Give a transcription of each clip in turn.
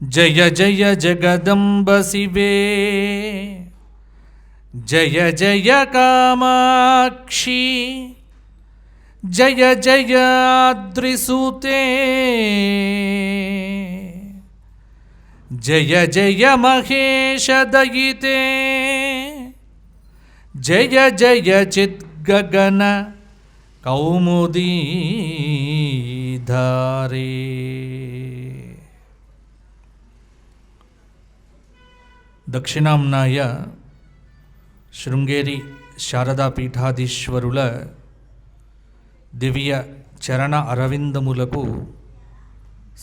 జయ జయ జగదంబ శివే, జయ జయ కామాక్షి, జయ జయాద్రిసూతే, జయ జయ మహేశదయితే, జయ జయ చిద్గగన కౌముదీధారే. దక్షిణాంనాయ శృంగేరి శారదా పీఠాధీశ్వరుల దివ్య చరణ అరవిందములకు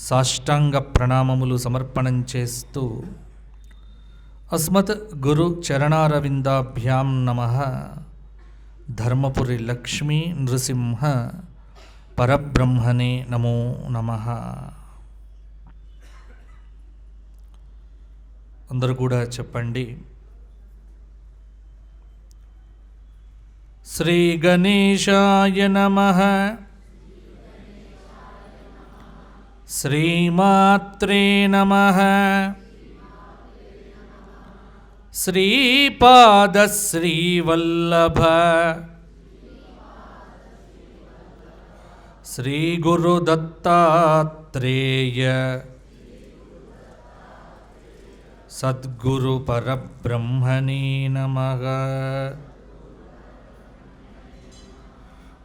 సాష్టాంగ ప్రణామములు సమర్పణం చేస్తూ అస్మత్ గురు చరణారవిందాభ్యాం నమః. ధర్మపురి లక్ష్మీ నృసింహ పరబ్రహ్మణే నమో నమః. అందరూ కూడా చెప్పండి. శ్రీ గణేశాయ నమః. శ్రీమాత్రే నమః. శ్రీపాద శ్రీవల్లభ శ్రీ గురు దత్తాత్రేయ సద్గురు పరబ్రహ్మణే నమః.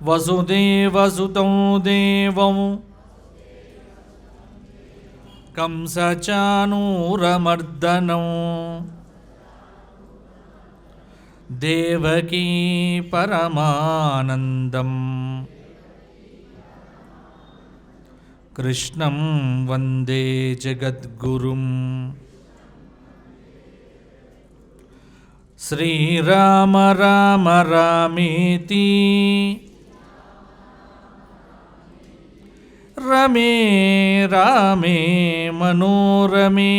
వసుదేవసుతం దేవం కంసచానూరమర్దనం దేవకీ పరమానందం కృష్ణం వందే జగద్గురుం. శ్రీరామ రామ రామేతి రమే రామే మనోరమే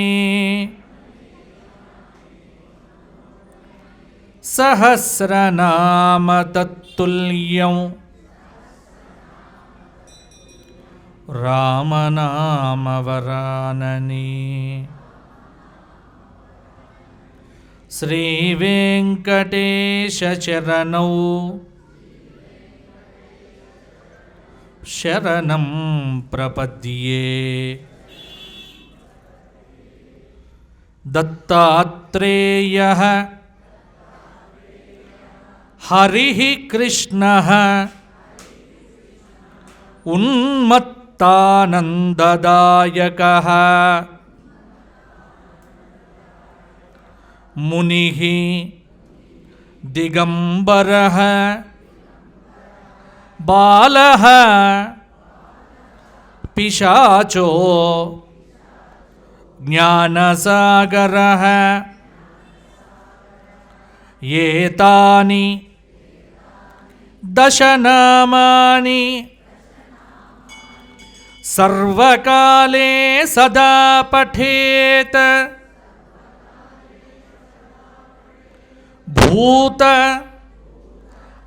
సహస్రనామ తత్తుల్యం రామనామవరాననే. శ్రీ వెంకటేశ చరణౌ శరణం ప్రపద్యే. దత్తాత్రేయః హరిః కృష్ణః ఉన్మత్తానందదాయకః మునిః దిగంబరః బాలః పిశాచో జ్ఞానసాగరః. ఏతాని దశనామాని సర్వకాలే సదా పఠేత్. భూత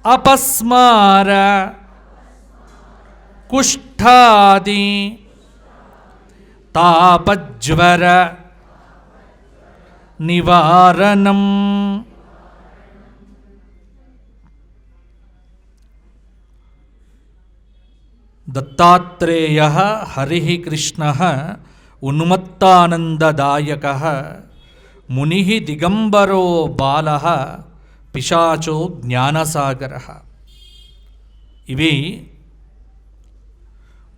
అపస్మార కుష్ఠాది తాపజ్వర నివారణం. దత్తాత్రేయః హరిః కృష్ణః ఉన్మత్తానందదాయకః మునిః దిగంబరో బాలః పిశాచో జ్ఞానసాగరః. ఇవి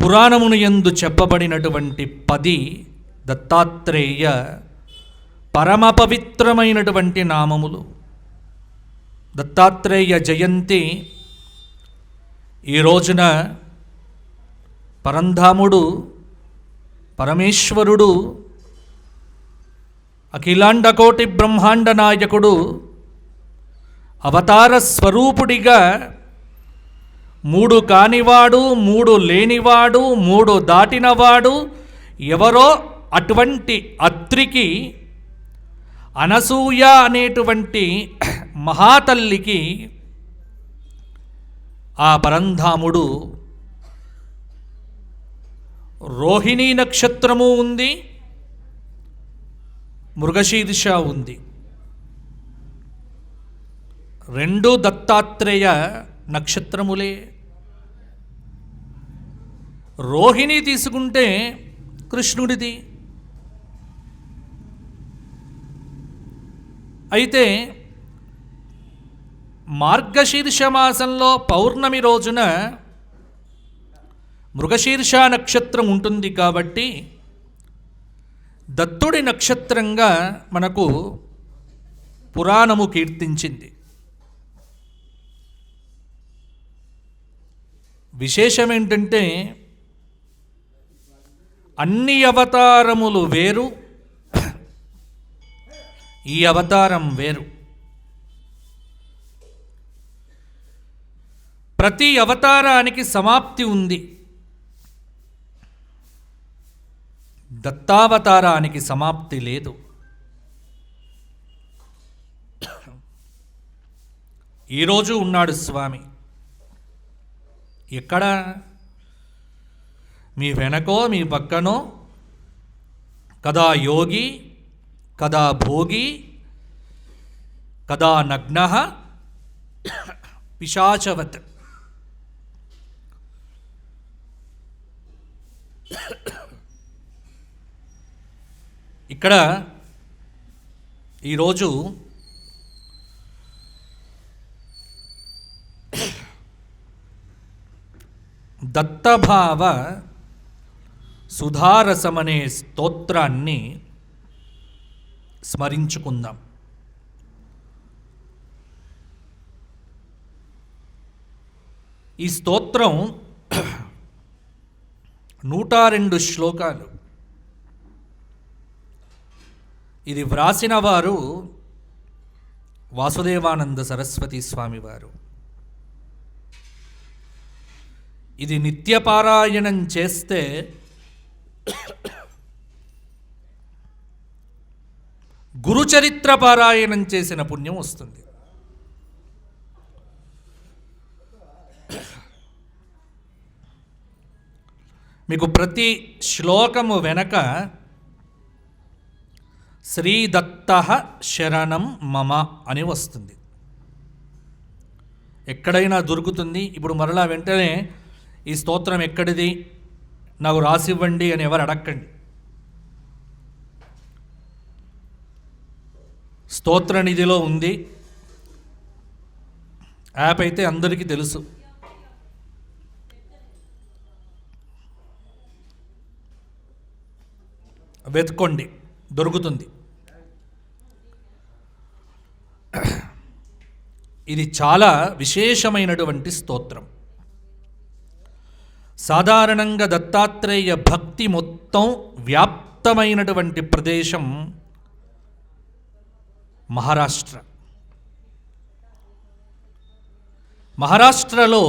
పురాణమును యందు చెప్పబడినటువంటి 10 దత్తాత్రేయ పరమ పవిత్రమైనటువంటి నామములు. దత్తాత్రేయ జయంతి ఈ రోజున పరంధాముడు పరమేశ్వరుడు అఖిలాండకోటి బ్రహ్మాండ నాయకుడు అవతార స్వరూపుడిగా 3 కానివాడు, 3 లేనివాడు, 3 దాటినవాడు ఎవరో అటువంటి అత్రికి అనసూయ అనేటువంటి మహాతల్లికి ఆ పరంధాముడు రోహిణీ నక్షత్రము ఉంది, మృగశీర్ష ఉంది. రెండు దత్తాత్రేయ నక్షత్రములే. రోహిణి తీసుకుంటే కృష్ణుడిది. అయితే మార్గశీర్ష మాసంలో పౌర్ణమి రోజున మృగశీర్ష నక్షత్రం ఉంటుంది కాబట్టి దత్తుడి నక్షత్రంగా మనకు పురాణము కీర్తించింది. విశేషం ఏంటంటే అన్ని అవతారములు వేరు, ఈ అవతారం వేరు. ప్రతి అవతారానికి సమాప్తి ఉంది. దత్తావతారానికి సమాప్తి లేదు. ఈరోజు ఉన్నాడు స్వామి. ఎక్కడ? మీ వెనకో మీ పక్కనో. కదా యోగి, కదా భోగి, కదా నగ్నః పిశాచవత్. ఇక్కడ ఈరోజు దత్తభావ సుధారసమనే స్తోత్రాన్ని స్మరించుకుందాం. ఈ స్తోత్రం 102 శ్లోకాలు. ఇది వ్రాసిన వారు వాసుదేవానంద సరస్వతి స్వామి వారు. ఇది నిత్యపారాయణం చేస్తే గురుచరిత్ర పారాయణం చేసిన పుణ్యం వస్తుంది. మీకు ప్రతి శ్లోకము వెనక శ్రీదత్తః శరణం మమ అని వస్తుంది. ఎక్కడైనా దొరుకుతుంది. ఇప్పుడు మరలా వెంటనే ఈ స్తోత్రం ఎక్కడిది, నాకు రాసివ్వండి అని ఎవరు అడక్కండి. స్తోత్రనిధిలో ఉంది. యాప్ అయితే అందరికీ తెలుసు. వెతుక్కోండి, దొరుకుతుంది. ఇది చాలా విశేషమైనటువంటి స్తోత్రం. సాధారణంగా దత్తాత్రేయ భక్తి మొత్తం వ్యాప్తమైనటువంటి ప్రదేశం మహారాష్ట్ర. మహారాష్ట్రలో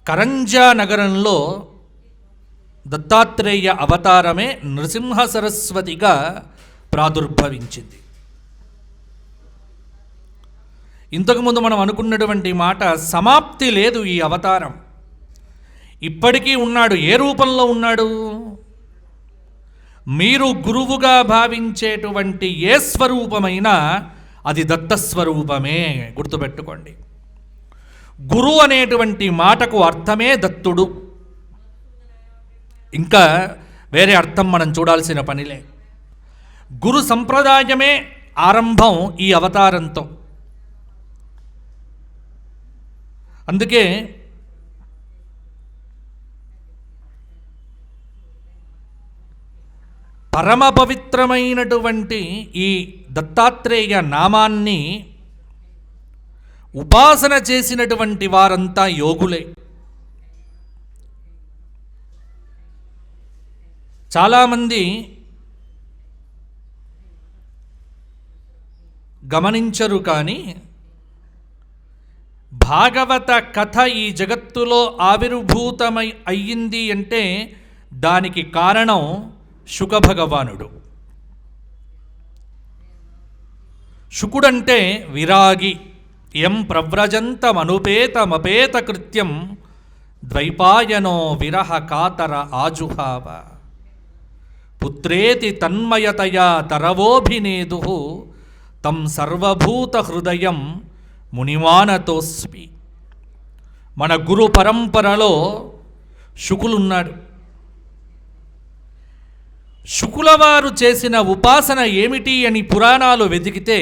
కరంజా నగరంలో దత్తాత్రేయ అవతారమే నృసింహ సరస్వతిగా ప్రాదుర్భవించింది. ఇంతకుముందు మనం అనుకున్నటువంటి మాట, సమాప్తి లేదు ఈ అవతారం. ఇప్పటికీ ఉన్నాడు. ఏ రూపంలో ఉన్నాడు? మీరు గురువుగా భావించేటువంటి ఏ స్వరూపమైనా అది దత్తస్వరూపమే. గుర్తుపెట్టుకోండి. గురు అనేటువంటి మాటకు అర్థమే దత్తుడు. ఇంకా వేరే అర్థం మనం చూడాల్సిన పనిలే. గురు సంప్రదాయమే ఆరంభం ఈ అవతారంతో. అందుకే పరమ పవిత్రమైనటువంటి ఈ దత్తాత్రేయ నామాన్ని ఉపాసన చేసినటువంటి వారంతా యోగులే. చాలామంది గమనించరు, కానీ భాగవత కథ ఈ జగత్తులో ఆవిర్భూతమై అయ్యింది అంటే దానికి కారణం శుక భగవానుడు. శుకుడంటే విరాగి. యం ప్రవ్రజంతమనుపేతమపేత కృత్యం ద్వైపాయనో విరహ కాతర ఆజుహావ. పుత్రేతి తన్మయతయా తరవోభినేదు తం సర్వభూత హృదయం మునిమానతోస్మి. మన గురు పరంపరలో శుకులున్నాడు. శుకుల వారు చేసిన ఉపాసన ఏమిటి అని పురాణాలు వెతికితే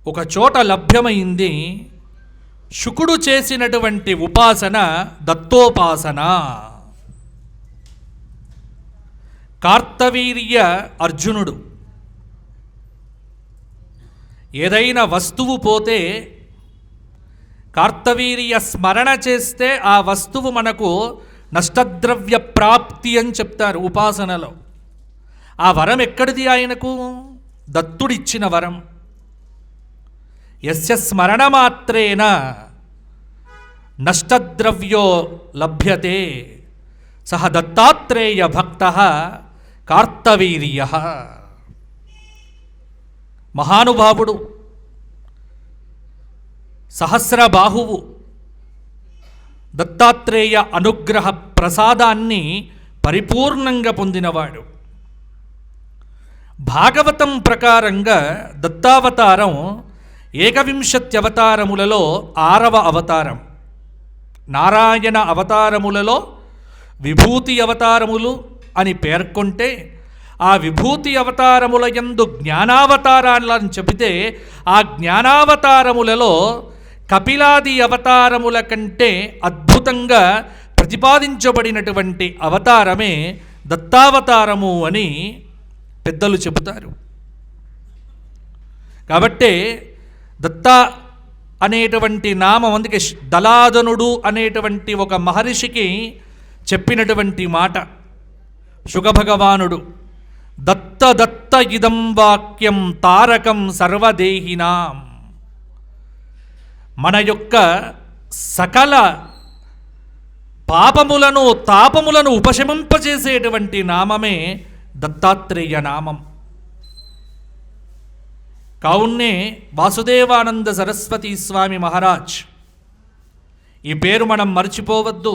ఒక చోట లభ్యమైంది. శుకుడు చేసినటువంటి ఉపాసన దత్తోపాసన. కార్తవీర్య అర్జునుడు ఏదైనా వస్తువు పోతే కార్తవీర్య స్మరణ చేస్తే ఆ వస్తువు మనకు నష్టద్రవ్య ప్రాప్తి అని చెప్తారు ఉపాసనలో. ఆ వరం ఎక్కడిది? ఆయనకు దత్తుడిచ్చిన వరం. యస్య స్మరణ మాత్రేన నష్టద్రవ్యో లభ్యతే సహ దత్తాత్రేయ భక్త కార్తవీర్య. మహానుభావుడు, సహస్రబాహువు, దత్తాత్రేయ అనుగ్రహ ప్రసాదాన్ని పరిపూర్ణంగా పొందినవాడు. భాగవతం ప్రకారంగా దత్తావతారం 21 అవతారములలో 6వ అవతారం. నారాయణ అవతారములలో విభూతి అవతారములు అని పేర్కొంటే ఆ విభూతి అవతారముల యందు జ్ఞానావతారాలను చెబితే ఆ జ్ఞానావతారములలో కపిలాది అవతారముల కంటే అద్భుతంగా ప్రతిపాదించబడినటువంటి అవతారమే దత్తావతారము అని పెద్దలు చెబుతారు. కాబట్టే దత్త అనేటువంటి నామం, అందుకే దలాదనుడు అనేటువంటి ఒక మహర్షికి చెప్పినటువంటి మాట శుకభగవానుడు. దత్త దత్త ఇదం వాక్యం తారకం సర్వదేహినాం. మన యొక్క సకల పాపములను తాపములను ఉపశమింపచేసేటువంటి నామమే దత్తాత్రేయ నామం. కావున్నే వాసుదేవానంద సరస్వతి స్వామి మహారాజ్ ఈ పేరు మనం మర్చిపోవద్దు.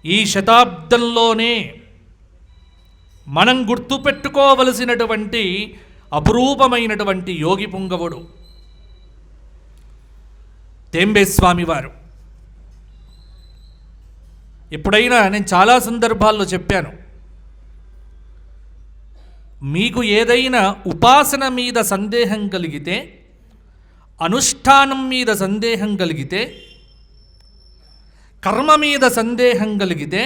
ఈ శతాబ్దంలోనే మనం గుర్తుపెట్టుకోవలసినటువంటి అపురూపమైనటువంటి యోగి పుంగవుడు తేంబేస్వామి వారు. ఎప్పుడైనా నేను చాలా సందర్భాల్లో చెప్పాను, మీకు ఏదైనా ఉపాసన మీద సందేహం కలిగితే, అనుష్ఠానం మీద సందేహం కలిగితే, కర్మ మీద సందేహం కలిగితే,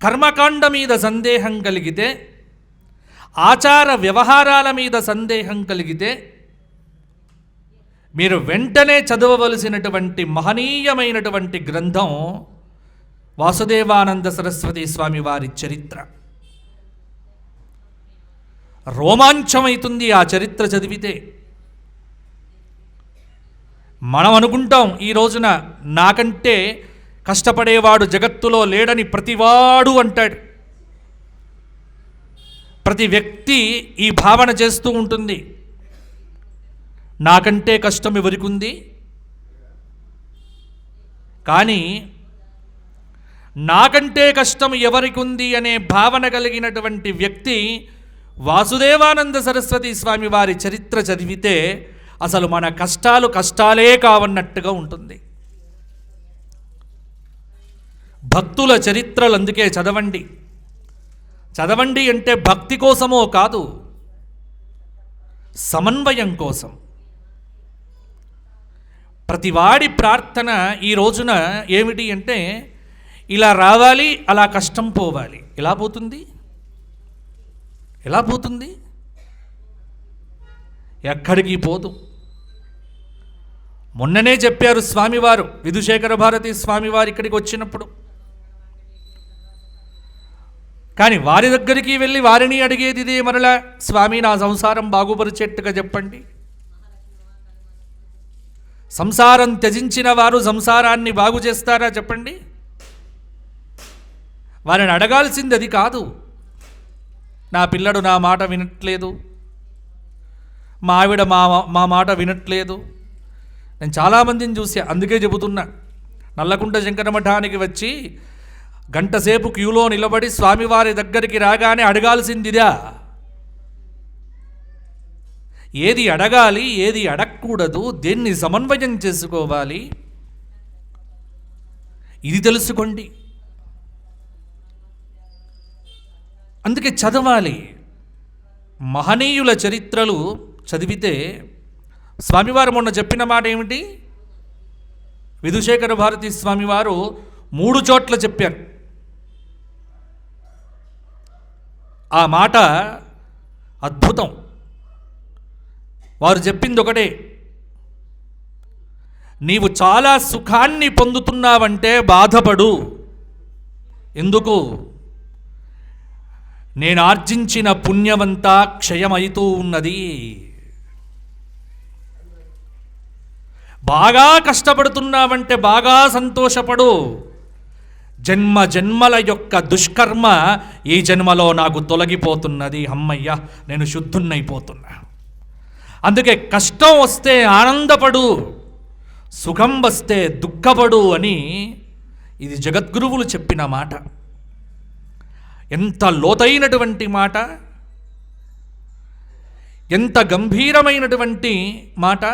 కర్మకాండ మీద సందేహం కలిగితే, ఆచార వ్యవహారాల మీద సందేహం కలిగితే మీరు వెంటనే చదవవలసినటువంటి మహనీయమైనటువంటి గ్రంథం వాసుదేవానంద సరస్వతి స్వామి వారి చరిత్ర. రోమాంచమవుతుంది ఆ చరిత్ర చదివితే. మనం అనుకుంటాం ఈ రోజున నాకంటే కష్టపడేవాడు జగత్తులో లేడని ప్రతివాడు అంటాడు. ప్రతి వ్యక్తి ఈ భావన చేస్తూ ఉంటుంది, నాకంటే కష్టం ఎవరికి ఉంది. కానీ నాకంటే కష్టం ఎవరికి ఉంది అనే భావన కలిగినటువంటి వ్యక్తి వాసుదేవానంద సరస్వతి స్వామి వారి చరిత్ర చదివితే అసలు మన కష్టాలు కష్టాలే కావన్నట్టుగా ఉంటుంది. భక్తుల చరిత్రలు అందుకే చదవండి. చదవండి అంటే భక్తి కోసమో కాదు, సమన్వయం కోసం. ప్రతివాడి ప్రార్థన ఈ రోజున ఏమిటి అంటే, ఇలా రావాలి, అలా కష్టం పోవాలి. ఎలా పోతుంది? ఎలా పోతుంది? ఎక్కడికి పోదు. మొన్ననే చెప్పారు స్వామివారు, విధుశేఖర భారతి స్వామివారు ఇక్కడికి వచ్చినప్పుడు. కానీ వారి దగ్గరికి వెళ్ళి వారిని అడిగేది ఇదే మరలా, స్వామి నా సంసారం బాగుపరిచేట్టుగా చెప్పండి. సంసారం త్యజించిన వారు సంసారాన్ని బాగు చేస్తారా చెప్పండి? వారిని అడగాల్సింది అది కాదు. నా పిల్లడు నా మాట వినట్లేదు, మా ఆవిడ మా మాట వినట్లేదు. నేను చాలామందిని చూసా, అందుకే చెబుతున్నా. నల్లకుంట శంకర మఠానికి వచ్చి గంటసేపు క్యూలో నిలబడి స్వామివారి దగ్గరికి రాగానే అడగాల్సిందిదా? ఏది అడగాలి, ఏది అడగకూడదు, దేన్ని సమన్వయం చేసుకోవాలి, ఇది తెలుసుకోండి. అందుకే చదవాలి. మహనీయుల చరిత్రలు చదివితే స్వామివారు మొన్న చెప్పిన మాట ఏమిటి? విధుశేఖర భారతీ స్వామివారు 3 చోట్ల చెప్పారు. ఆ మాట అద్భుతం. వారు చెప్పింది ఒకటే, నీవు చాలా సుఖాన్ని పొందుతున్నావంటే బాధపడు. ఎందుకు? నేను ఆర్జించిన పుణ్యమంతా క్షయమైతూ ఉన్నది. బాగా కష్టపడుతున్నావంటే బాగా సంతోషపడు. జన్మ జన్మల యొక్క దుష్కర్మ ఈ జన్మలో నాకు తొలగిపోతున్నది. అమ్మయ్య, నేను శుద్ధున్నైపోతున్నా. అందుకే కష్టం వస్తే ఆనందపడు, సుఖం వస్తే దుఃఖపడు అని ఇది జగద్గురువులు చెప్పిన మాట. ఎంత లోతైనటువంటి మాట, ఎంత గంభీరమైనటువంటి మాట.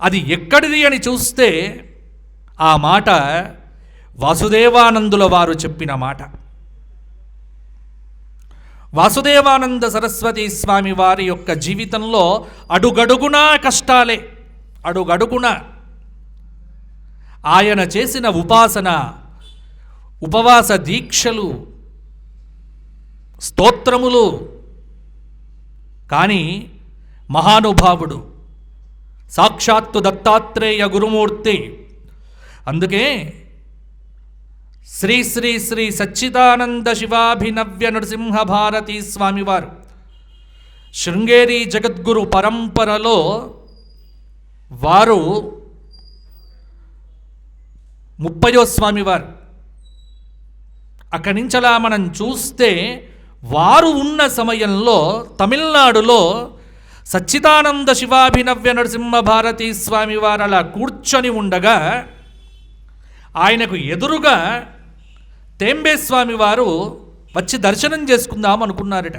అది ఎక్కడిది అని చూస్తే ఆ మాట వాసుదేవానందుల వారు చెప్పిన మాట. వాసుదేవానంద సరస్వతి స్వామి వారి యొక్క జీవితంలో అడుగడుగునా కష్టాలే, అడుగడుగునా. ఆయన చేసిన ఉపాసన, ఉపవాస దీక్షలు, స్తోత్రములు. కానీ మహానుభావుడు సాక్షాత్తు దత్తాత్రేయ గురుమూర్తి. అందుకే శ్రీ శ్రీ శ్రీ సచ్చిదానంద శివాభినవ్య నరసింహ భారతీ స్వామివారు శృంగేరి జగద్గురు పరంపరలో వారు 30వ స్వామివారు. అక్కడి నుంచి అలా మనం చూస్తే వారు ఉన్న సమయంలో తమిళనాడులో సచ్చిదానంద శివాభినవ్య నరసింహ భారతీ స్వామి వారు అలా కూర్చొని ఉండగా ఆయనకు ఎదురుగా తేంబే స్వామి వారు వచ్చి దర్శనం చేసుకుందాం అనుకున్నారట.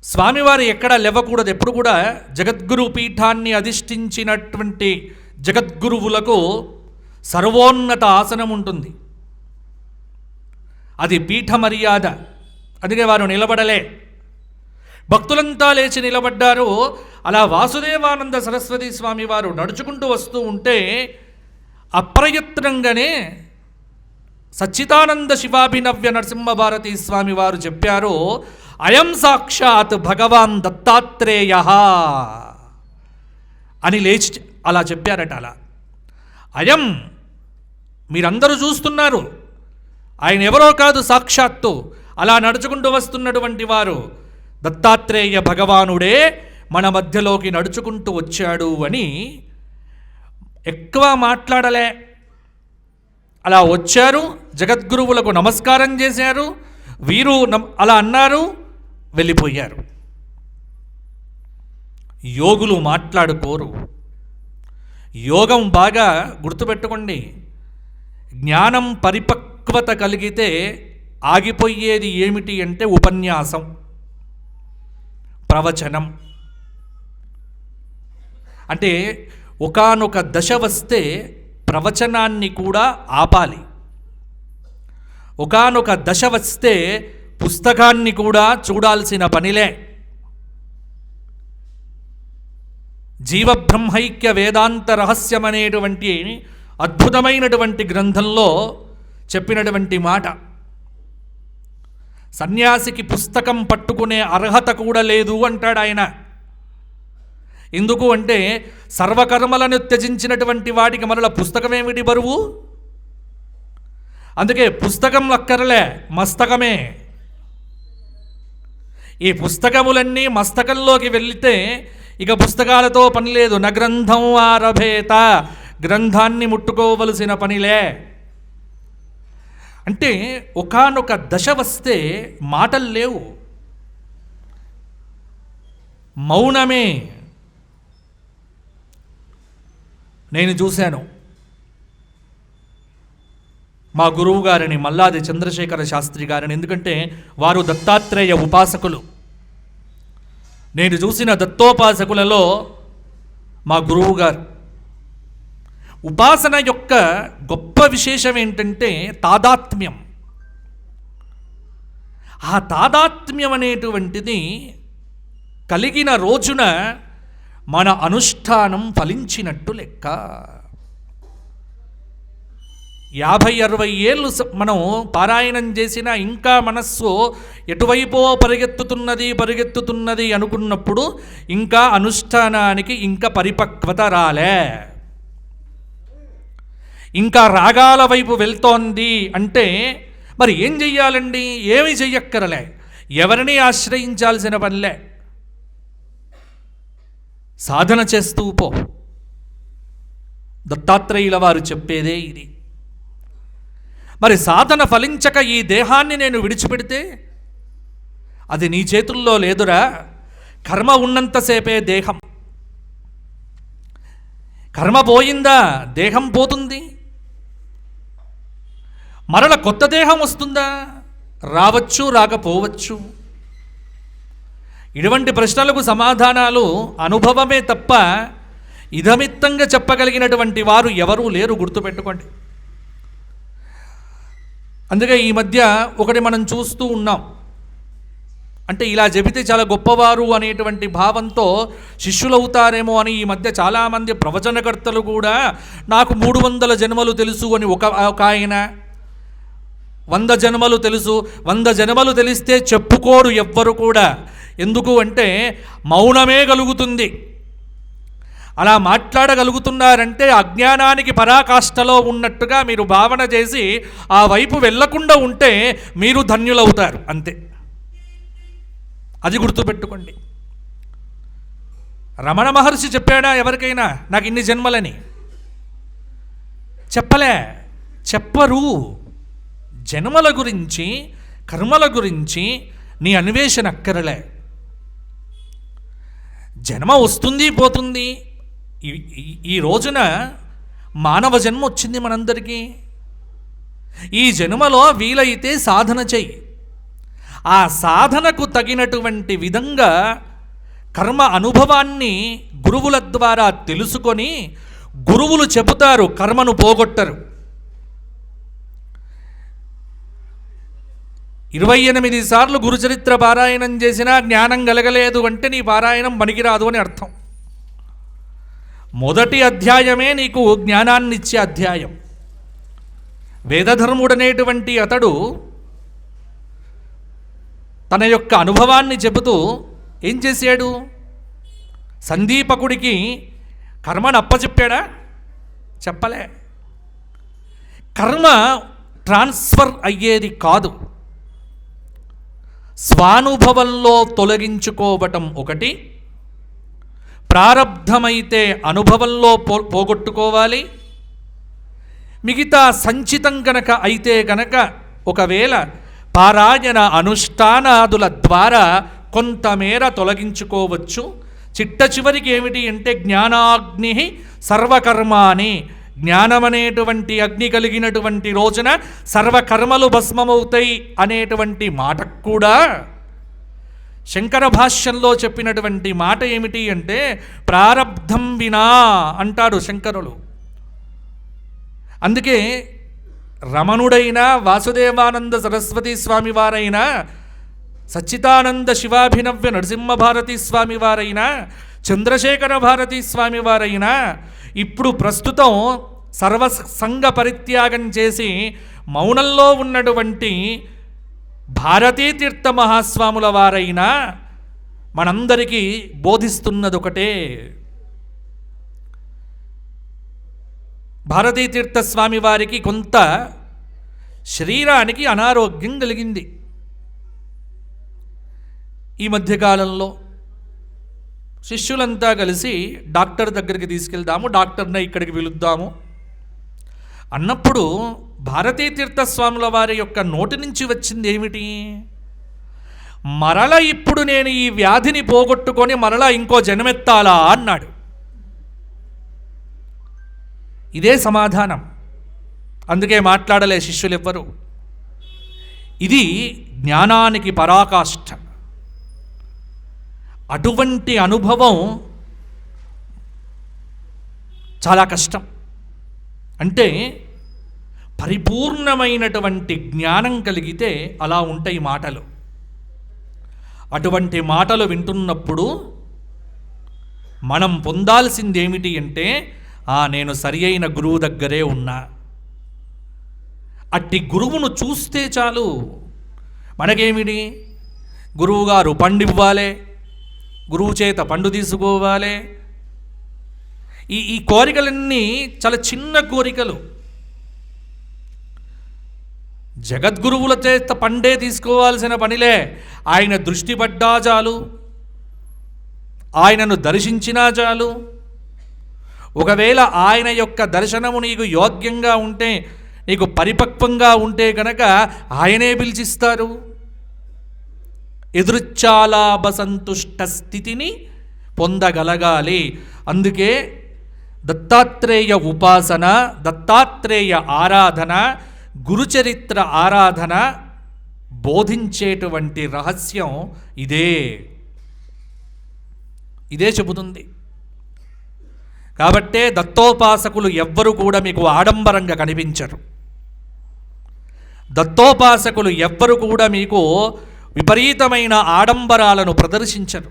స్వామివారు ఎక్కడా లేవకూడదు. ఎప్పుడు కూడా జగద్గురు పీఠాన్ని అధిష్ఠించినటువంటి జగద్గురువులకు సర్వోన్నత ఆసనం ఉంటుంది. అది పీఠ మర్యాద. అందుకే వారు నిలబడలే, భక్తులంతా లేచి నిలబడ్డారు. అలా వాసుదేవానంద సరస్వతి స్వామి వారు నడుచుకుంటూ వస్తూ ఉంటే అప్రయత్నంగానే సచ్చిదానంద శివాభినవ్య నరసింహ భారతీ స్వామి వారు చెప్పారు, అయం సాక్షాత్ భగవాన్ దత్తాత్రేయ అని లేచి అలా చెప్పారట. అలా అయం, మీరందరూ చూస్తున్నారు, ఆయన ఎవరో కాదు, సాక్షాత్తు అలా నడుచుకుంటూ వస్తున్నటువంటి వారు దత్తాత్రేయ భగవానుడే మన మధ్యలోకి నడుచుకుంటూ వచ్చాడు అని ఎక్కువ మాట్లాడలే. అలా వచ్చారు, జగద్గురువులకు నమస్కారం చేశారు, వీరు అలా అన్నారు, వెళ్ళిపోయారు. యోగులు మాట్లాడుకోరు. యోగం బాగా గుర్తుపెట్టుకోండి. జ్ఞానం పరిపక్వత కలిగితే ఆగిపోయేది ఏమిటి అంటే ఉపన్యాసం, ప్రవచనం. అంటే ఒకానొక దశ వస్తే ప్రవచనాన్ని కూడా ఆపాలి. ఒకానొక దశ వస్తే పుస్తకాన్ని కూడా చూడాల్సిన పనిలే. జీవబ్రహ్మైక్య వేదాంత రహస్యమనేటువంటి అద్భుతమైనటువంటి గ్రంథంలో చెప్పినటువంటి మాట, సన్యాసికి పుస్తకం పట్టుకునే అర్హత కూడా లేదు అంటాడు ఆయన. ఎందుకు అంటే సర్వకర్మలను త్యజించినటువంటి వాడికి మరల పుస్తకమేమిటి బరువు? అందుకే పుస్తకం లక్కరలే, మస్తకమే. ఈ పుస్తకములన్నీ మస్తకంలోకి వెళితే ఇక పుస్తకాలతో పని లేదు. న గ్రంథం ఆరభేత, గ్రంథాన్ని ముట్టుకోవలసిన పనిలే. అంటే ఒకానొక దశ వస్తే మాటలు లేవు, మౌనమే. నేను చూశాను. మా గురువు గారిని, మల్లాది చంద్రశేఖర శాస్త్రి గారిని, ఎందుకంటే వారు దత్తాత్రేయ ఉపాసకులు. నేను చూసిన దత్తోపాసకులలో మా గురువు గారు. ఉపాసన యొక్క గొప్ప విశేషం ఏంటంటే తాదాత్మ్యం. ఆ తాదాత్మ్యం అనేటువంటిది కలిగిన రోజున మన అనుష్ఠానం ఫలించినట్టు లెక్క. 50-60 ఏళ్ళు మనం పారాయణం చేసినా ఇంకా మనస్సు ఎటువైపో పరిగెత్తుతున్నది అనుకున్నప్పుడు ఇంకా అనుష్ఠానానికి ఇంకా పరిపక్వత రాలే, ఇంకా రాగాల వైపు వెళ్తోంది అంటే మరి ఏం చెయ్యాలండి? ఏమి చెయ్యక్కరలే, ఎవరిని ఆశ్రయించాల్సిన పనిలే, సాధన చేస్తూ పో. దత్తాత్రేయుల వారు చెప్పేదే ఇది. మరి సాధన ఫలించక ఈ దేహాన్ని నేను విడిచిపెడితే అది నీ చేతుల్లో లేదురా. కర్మ ఉన్నంతసేపే దేహం, కర్మ పోయిందా దేహం పోతుంది. మరల కొత్త దేహం వస్తుందా? రావచ్చు, రాకపోవచ్చు. ఇటువంటి ప్రశ్నలకు సమాధానాలు అనుభవమే తప్ప ఇదమిత్తంగా చెప్పగలిగినటువంటి వారు ఎవరూ లేరు, గుర్తుపెట్టుకోండి. అందుకే ఈ మధ్య ఒకటి మనం చూస్తూ ఉన్నాం. అంటే ఇలా చెబితే చాలా గొప్పవారు అనేటువంటి భావంతో శిష్యులవుతారేమో అని ఈ మధ్య చాలామంది ప్రవచనకర్తలు కూడా నాకు 300 జన్మలు తెలుసు అని ఒక ఆయన, 100 జన్మలు తెలుసు, 100 జన్మలు తెలిస్తే చెప్పుకోరు ఎవ్వరు కూడా. ఎందుకు అంటే మౌనమే కలుగుతుంది. అలా మాట్లాడగలుగుతున్నారంటే అజ్ఞానానికి పరాకాష్ఠలో ఉన్నట్టుగా మీరు భావన చేసి ఆ వైపు వెళ్లకుండా ఉంటే మీరు ధన్యులవుతారు, అంతే. అది గుర్తుపెట్టుకోండి. రమణ మహర్షి చెప్పాడా ఎవరికైనా నాకు ఇన్ని జన్మలని? చెప్పరు. జన్మల గురించి, కర్మల గురించి నీ అన్వేషణ అక్కరలే. జన్మ వస్తుంది, పోతుంది. ఈ రోజున మానవ జన్మ వచ్చింది మనందరికీ. ఈ జన్మలో వీలైతే సాధన చెయ్యి. ఆ సాధనకు తగినటువంటి విధంగా కర్మ అనుభవాన్ని గురువుల ద్వారా తెలుసుకొని, గురువులు చెబుతారు, కర్మను పోగొట్టరు. 28 సార్లు గురుచరిత్ర పారాయణం చేసినా జ్ఞానం కలగలేదు అంటే నీ పారాయణం పనికిరాదు అని అర్థం. మొదటి అధ్యాయమే నీకు జ్ఞానాన్నిచ్చే అధ్యాయం. వేదధర్ముడనేటువంటి అతడు తన యొక్క అనుభవాన్ని చెబుతూ ఏం చేశాడు? సందీపకుడికి కర్మను అప్పచెప్పాడా? చెప్పలే. కర్మ ట్రాన్స్ఫర్ అయ్యేది కాదు. స్వానుభవంలో తొలగించుకోవటం ఒకటి, ప్రారబ్ధమైతే అనుభవంలో పోగొట్టుకోవాలి. మిగతా సంచితం గనక అయితే గనక ఒకవేళ పారాయణ అనుష్ఠానాదుల ద్వారా కొంతమేర తొలగించుకోవచ్చు. చిట్ట చివరికి ఏమిటి అంటే జ్ఞానాగ్ని సర్వకర్మాని, జ్ఞానమనేటువంటి అగ్ని కలిగినటువంటి రోజున సర్వకర్మలు భస్మమవుతాయి అనేటువంటి మాట కూడా శంకర భాష్యంలో చెప్పినటువంటి మాట ఏమిటి అంటే ప్రారబ్ధం వినా అంటాడు శంకరులు. అందుకే రమణుడైనా, వాసుదేవానంద సరస్వతి స్వామి వారైనా, సచ్చిదానంద శివాభినవ్య నరసింహభారతి స్వామి వారైనా, చంద్రశేఖర భారతీ స్వామి వారైనా, ఇప్పుడు ప్రస్తుతం సర్వసంగ పరిత్యాగం చేసి మౌనంలో ఉన్నటువంటి భారతీతీర్థ మహాస్వాముల వారైనా మనందరికీ బోధిస్తున్నది ఒకటే. భారతీతీర్థ స్వామి వారికి కొంత శరీరానికి అనారోగ్యం కలిగింది ఈ మధ్యకాలంలో. శిష్యులంతా కలిసి డాక్టర్ దగ్గరికి తీసుకెళ్దాము, డాక్టర్ని ఇక్కడికి పిలుద్దాము అన్నప్పుడు భారతీతీర్థ స్వాముల వారి యొక్క నోటి నుంచి వచ్చింది ఏమిటి? మరల ఇప్పుడు నేను ఈ వ్యాధిని పోగొట్టుకొని మరలా ఇంకో జన్మెత్తాలా అన్నాడు. ఇదే సమాధానం. అందుకే మాట్లాడలే శిష్యులెవ్వరు. ఇది జ్ఞానానికి పరాకాష్ఠ. అటువంటి అనుభవం చాలా కష్టం. అంటే పరిపూర్ణమైనటువంటి జ్ఞానం కలిగితే అలా ఉంటాయి మాటలు. అటువంటి మాటలు వింటున్నప్పుడు మనం పొందాల్సింది ఏమిటి అంటే, నేను సరి అయిన గురువు దగ్గరే ఉన్నా. అట్టి గురువును చూస్తే చాలు. మనకేమిటి, గురువుగారు పండివ్వాలి, గురువు చేత పండు తీసుకోవాలి. ఈ కోరికలన్నీ చాలా చిన్న కోరికలు. జగద్గురువుల చేత పండే తీసుకోవాల్సిన పనిలే. ఆయన దృష్టి పడ్డా చాలు, ఆయనను దర్శించినా చాలు. ఒకవేళ ఆయన యొక్క దర్శనము నీకు యోగ్యంగా ఉంటే, నీకు పరిపక్వంగా ఉంటే కనుక ఆయనే పిలిచిస్తారు. ఎదురుచ్చాలాభ సంతుష్ట స్థితిని పొందగలగాలి. అందుకే దత్తాత్రేయ ఉపాసన, దత్తాత్రేయ ఆరాధన, గురుచరిత్ర ఆరాధన బోధించేటువంటి రహస్యం ఇదే చెబుతుంది. కాబట్టే దత్తోపాసకులు ఎవ్వరు కూడా మీకు ఆడంబరంగా కనిపించరు. దత్తోపాసకులు ఎవ్వరు కూడా మీకు విపరీతమైన ఆడంబరాలను ప్రదర్శించరు.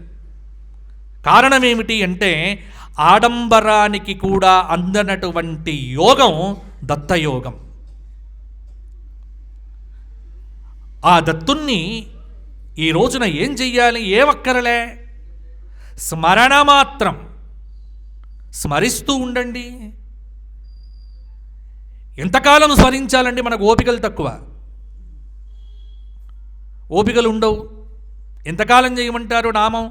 కారణం ఏమిటి అంటే, ఆడంబరానికి కూడా అందనటువంటి యోగం దత్తయోగం. ఆ దత్తుణ్ణి ఈ రోజున ఏం చెయ్యాలి? ఏమక్కరలే, స్మరణ మాత్రం స్మరిస్తూ ఉండండి. ఎంతకాలం స్మరించాలండి? మనకు ఓపికలు తక్కువ, ఓపికలు ఉండవు. ఎంతకాలం చేయమంటారు నామం?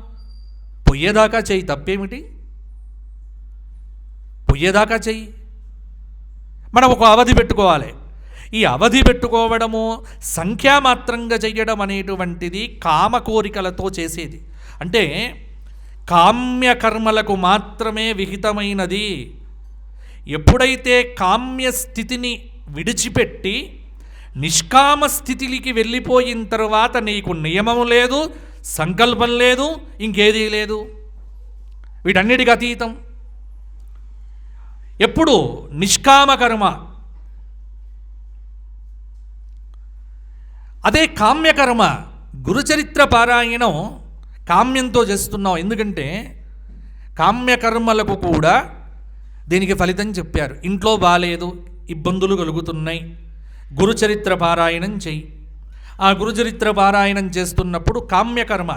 పొయ్యేదాకా చెయ్యి, తప్పేమిటి? పొయ్యేదాకా చెయ్యి. మనం ఒక అవధి పెట్టుకోవాలి. ఈ అవధి పెట్టుకోవడము, సంఖ్యామాత్రంగా చెయ్యడం అనేటువంటిది కామ కోరికలతో చేసేది. అంటే కామ్యకర్మలకు మాత్రమే విహితమైనది. ఎప్పుడైతే కామ్య స్థితిని విడిచిపెట్టి నిష్కామ స్థితికి వెళ్ళిపోయిన తర్వాత నీకు నియమం లేదు, సంకల్పం లేదు, ఇంకేదీ లేదు. వీటన్నిటికి అతీతం. ఎప్పుడు నిష్కామ కర్మ. అదే కామ్యకర్మ. గురుచరిత్ర పారాయణం కామ్యంతో చేస్తున్నాం. ఎందుకంటే కామ్యకర్మలకు కూడా దీనికి ఫలితం చెప్పారు. ఇంట్లో బాలేదు, ఇబ్బందులు కలుగుతున్నాయి, గురుచరిత్ర పారాయణం చెయ్యి. ఆ గురుచరిత్ర పారాయణం చేస్తున్నప్పుడు కామ్యకర్మ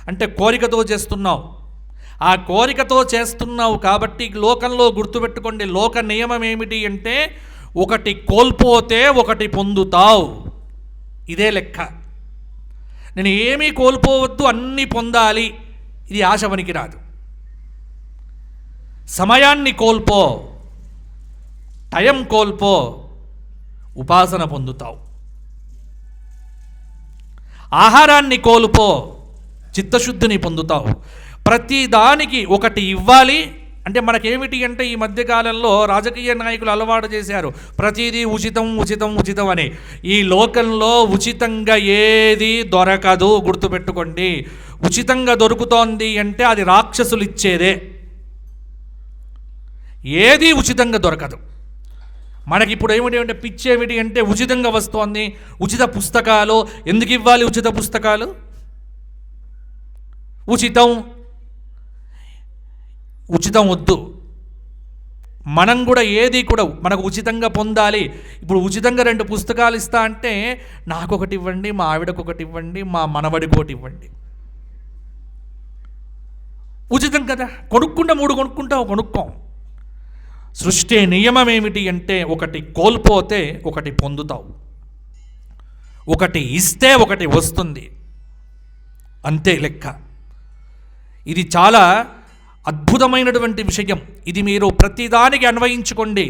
అంటే కోరికతో చేస్తున్నావు. ఆ కోరికతో చేస్తున్నావు కాబట్టి లోకంలో గుర్తుపెట్టుకోండి, లోక నియమం ఏమిటి అంటే, ఒకటి కోల్పోతే ఒకటి పొందుతావు. ఇదే లెక్క. నేను ఏమీ కోల్పోవద్దు, అన్నీ పొందాలి, ఇది ఆశ పనికి రాదు. సమయాన్ని కోల్పో, టైం కోల్పో, ఉపాసన పొందుతావు. ఆహారాన్ని కోల్పో, చిత్తశుద్ధిని పొందుతావు. ప్రతిదానికి ఒకటి ఇవ్వాలి. అంటే మనకేమిటి అంటే, ఈ మధ్యకాలంలో రాజకీయ నాయకులు అలవాటు చేశారు, ప్రతిదీ ఉచితం ఉచితం ఉచితం అని. ఈ లోకంలో ఉచితంగా ఏది దొరకదు, గుర్తుపెట్టుకోండి. ఉచితంగా దొరుకుతోంది అంటే అది రాక్షసులు ఇచ్చేదే. ఏది ఉచితంగా దొరకదు. మనకి ఇప్పుడు ఏమిటి అంటే, పిచ్చి ఏమిటి అంటే, ఉచితంగా వస్తోంది. ఉచిత పుస్తకాలు ఎందుకు ఇవ్వాలి? ఉచిత పుస్తకాలు ఉచితం వద్దు. మనం కూడా ఏది కూడా మనకు ఉచితంగా పొందాలి. ఇప్పుడు ఉచితంగా 2 పుస్తకాలు ఇస్తా అంటే, నాకొకటి ఇవ్వండి, మా ఆవిడకు ఒకటి ఇవ్వండి, మా మనవడికి ఒకటి ఇవ్వండి. ఉచితం కదా. కొనుక్కుంటా 3 కొనుక్కుంటావు, కొనుక్కోం. సృష్టి నియమం ఏమిటి అంటే, ఒకటి కోల్పోతే ఒకటి పొందుతావు, ఒకటి ఇస్తే ఒకటి వస్తుంది, అంతే లెక్క. ఇది చాలా అద్భుతమైనటువంటి విషయం. ఇది మీరు ప్రతిదానికి అన్వయించుకోండి.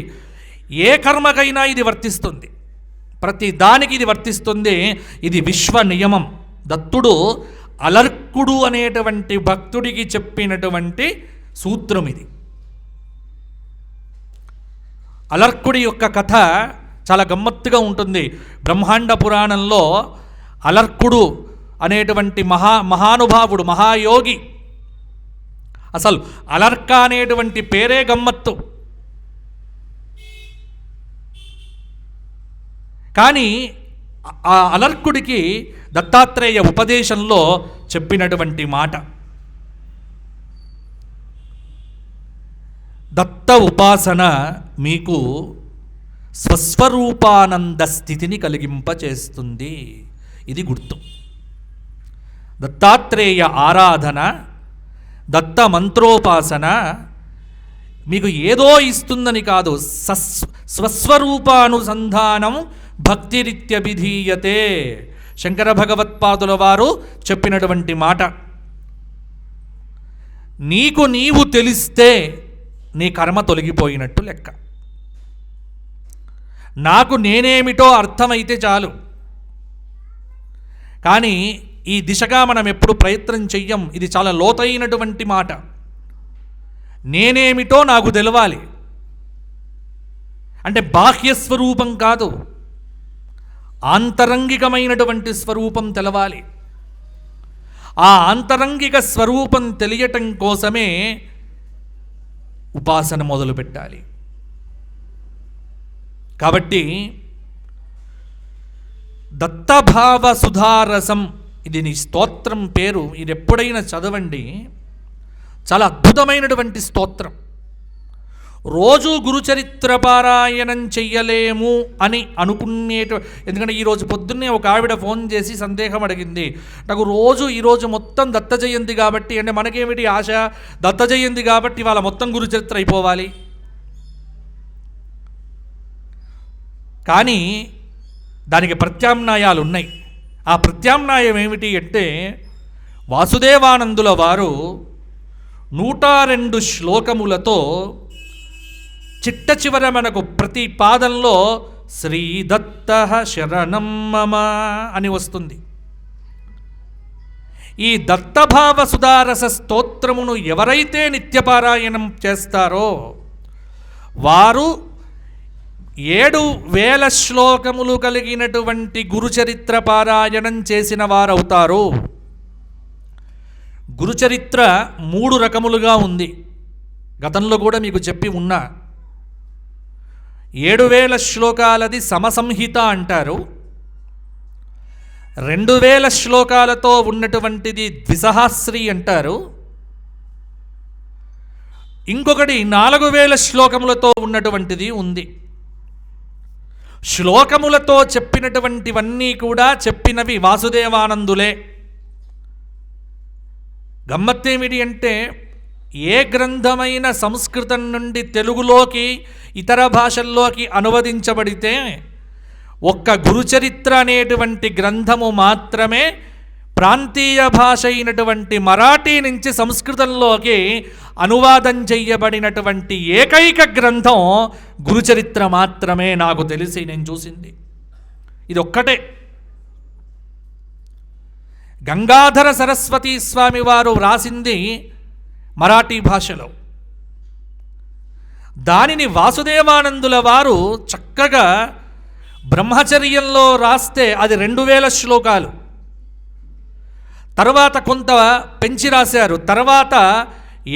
ఏ కర్మకైనా ఇది వర్తిస్తుంది, ప్రతిదానికి ఇది వర్తిస్తుంది. ఇది విశ్వ నియమం. దత్తుడు అలర్కుడు అనేటువంటి భక్తుడికి చెప్పినటువంటి సూత్రం ఇది. అలర్కుడి యొక్క కథ చాలా గమ్మత్తుగా ఉంటుంది. బ్రహ్మాండ పురాణంలో అలర్కుడు అనేటువంటి మహానుభావుడు, మహాయోగి. అసలు అలర్క అనేటువంటి పేరే గమ్మత్తు. కానీ ఆ అలర్కుడికి దత్తాత్రేయ ఉపదేశంలో చెప్పినటువంటి మాట, దత్త ఉపాసన మీకు స్వస్వరూపానంద స్థితిని కలిగింపచేస్తుంది. ఇది గుర్తు. దత్తాత్రేయ ఆరాధన, దత్త మంత్రోపాసన మీకు ఏదో ఇస్తుందని కాదు, స్వస్వరూపానుసంధానం భక్తిరిత్యభిధీయతే. శంకర భగవత్పాదుల వారు చెప్పినటువంటి మాట. నీకు నీవు తెలిస్తే నీ కర్మ తొలగిపోయినట్టు లెక్క. నాకు నేనేమిటో అర్థమైతే చాలు. కానీ ఈ దిశగా మనం ఎప్పుడు ప్రయత్నం చెయ్యం. ఇది చాలా లోతైనటువంటి మాట. నేనేమిటో నాకు తెలవాలి. అంటే బాహ్య స్వరూపం కాదు, ఆంతరంగికమైనటువంటి స్వరూపం తెలవాలి. ఆ ఆంతరంగిక స్వరూపం తెలియటం కోసమే ఉపాసన మొదలు పెట్టాలి. కాబట్టి దత్తభావ సుధారసం, ఇది నీ స్తోత్రం పేరు. ఇది ఎప్పుడైనా చదవండి. చాలా అద్భుతమైనటువంటి స్తోత్రం. రోజు గురుచరిత్ర పారాయణం చెయ్యలేము అని ఎందుకంటే ఈరోజు పొద్దున్నే ఒక ఆవిడ ఫోన్ చేసి సందేహం అడిగింది. నాకు ఈరోజు మొత్తం దత్త జయంతి కాబట్టి, అంటే మనకేమిటి ఆశ, దత్త జయంతి కాబట్టి వాళ్ళ మొత్తం గురుచరిత్ర అయిపోవాలి. కానీ దానికి ప్రత్యామ్నాయాలు ఉన్నాయి. ఆ ప్రత్యామ్నాయం ఏమిటి అంటే, వాసుదేవానందుల వారు 102 శ్లోకములతో చిట్ట చివర మనకు ప్రతి పాదంలో శ్రీదత్త శరణం మమ అని వస్తుంది. ఈ దత్తభావ సుధారస స్తోత్రమును ఎవరైతే నిత్యపారాయణం చేస్తారో వారు 7,000 శ్లోకములు కలిగినటువంటి గురుచరిత్ర పారాయణం చేసిన వారవుతారు. గురుచరిత్ర 3 రకములుగా ఉంది. గతంలో కూడా మీకు చెప్పి ఉన్నా. 7,000 శ్లోకాలది సమసంహిత అంటారు. 2,000 శ్లోకాలతో ఉన్నటువంటిది ద్విసహస్రి అంటారు. ఇంకొకటి 4,000 శ్లోకములతో ఉన్నటువంటిది ఉంది. శ్లోకములతో చెప్పినటువంటివన్నీ కూడా చెప్పినవి వాసుదేవానందులే. గమ్మత్తేమిటి అంటే, ఏ గ్రంథమైన సంస్కృతం నుండి తెలుగులోకి ఇతర భాషల్లోకి అనువదించబడితే ఒక్క గురుచరిత్ర అనేటువంటి గ్రంథము మాత్రమే ప్రాంతీయ భాష అయినటువంటి మరాఠీ నుంచి సంస్కృతంలోకి అనువాదం చెయ్యబడినటువంటి ఏకైక గ్రంథం గురుచరిత్ర మాత్రమే నాకు తెలిసి నేను చూసింది. ఇది ఒక్కటే. గంగాధర సరస్వతీ స్వామి వారు వ్రాసింది మరాఠీ భాషలో. దానిని వాసుదేవానందుల వారు చక్కగా బ్రహ్మచర్యంలో రాస్తే అది 2,000 శ్లోకాలు. తర్వాత కొంత పెంచి రాశారు. తర్వాత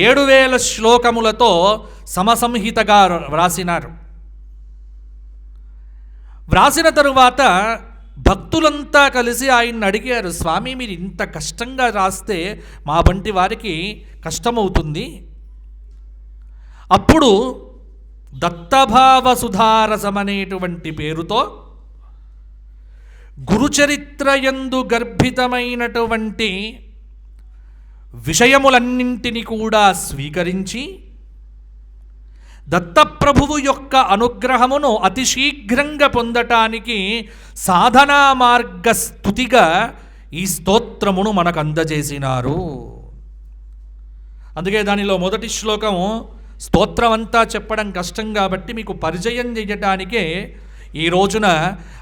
7,000 శ్లోకములతో సమసంహితగా వ్రాసినారు. వ్రాసిన తరువాత భక్తులంతా కలిసి ఆయన్ని అడిగారు, స్వామి మీరు ఇంత కష్టంగా రాస్తే మా వంటి వారికి కష్టమవుతుంది. అప్పుడు దత్తభావ సుధారసం అనేటువంటి పేరుతో గురుచరిత్రయందు గర్భితమైనటువంటి విషయములన్నింటినీ కూడా స్వీకరించి దత్తప్రభువు యొక్క అనుగ్రహమును అతి శీఘ్రంగా పొందటానికి సాధనా మార్గ స్తుతిగా ఈ స్తోత్రమును మనకు అందజేసినారు. అందుకే దానిలో మొదటి శ్లోకం స్తోత్రం అంతా చెప్పడం కష్టం కాబట్టి మీకు పరిచయం చేయటానికే ఈ రోజున,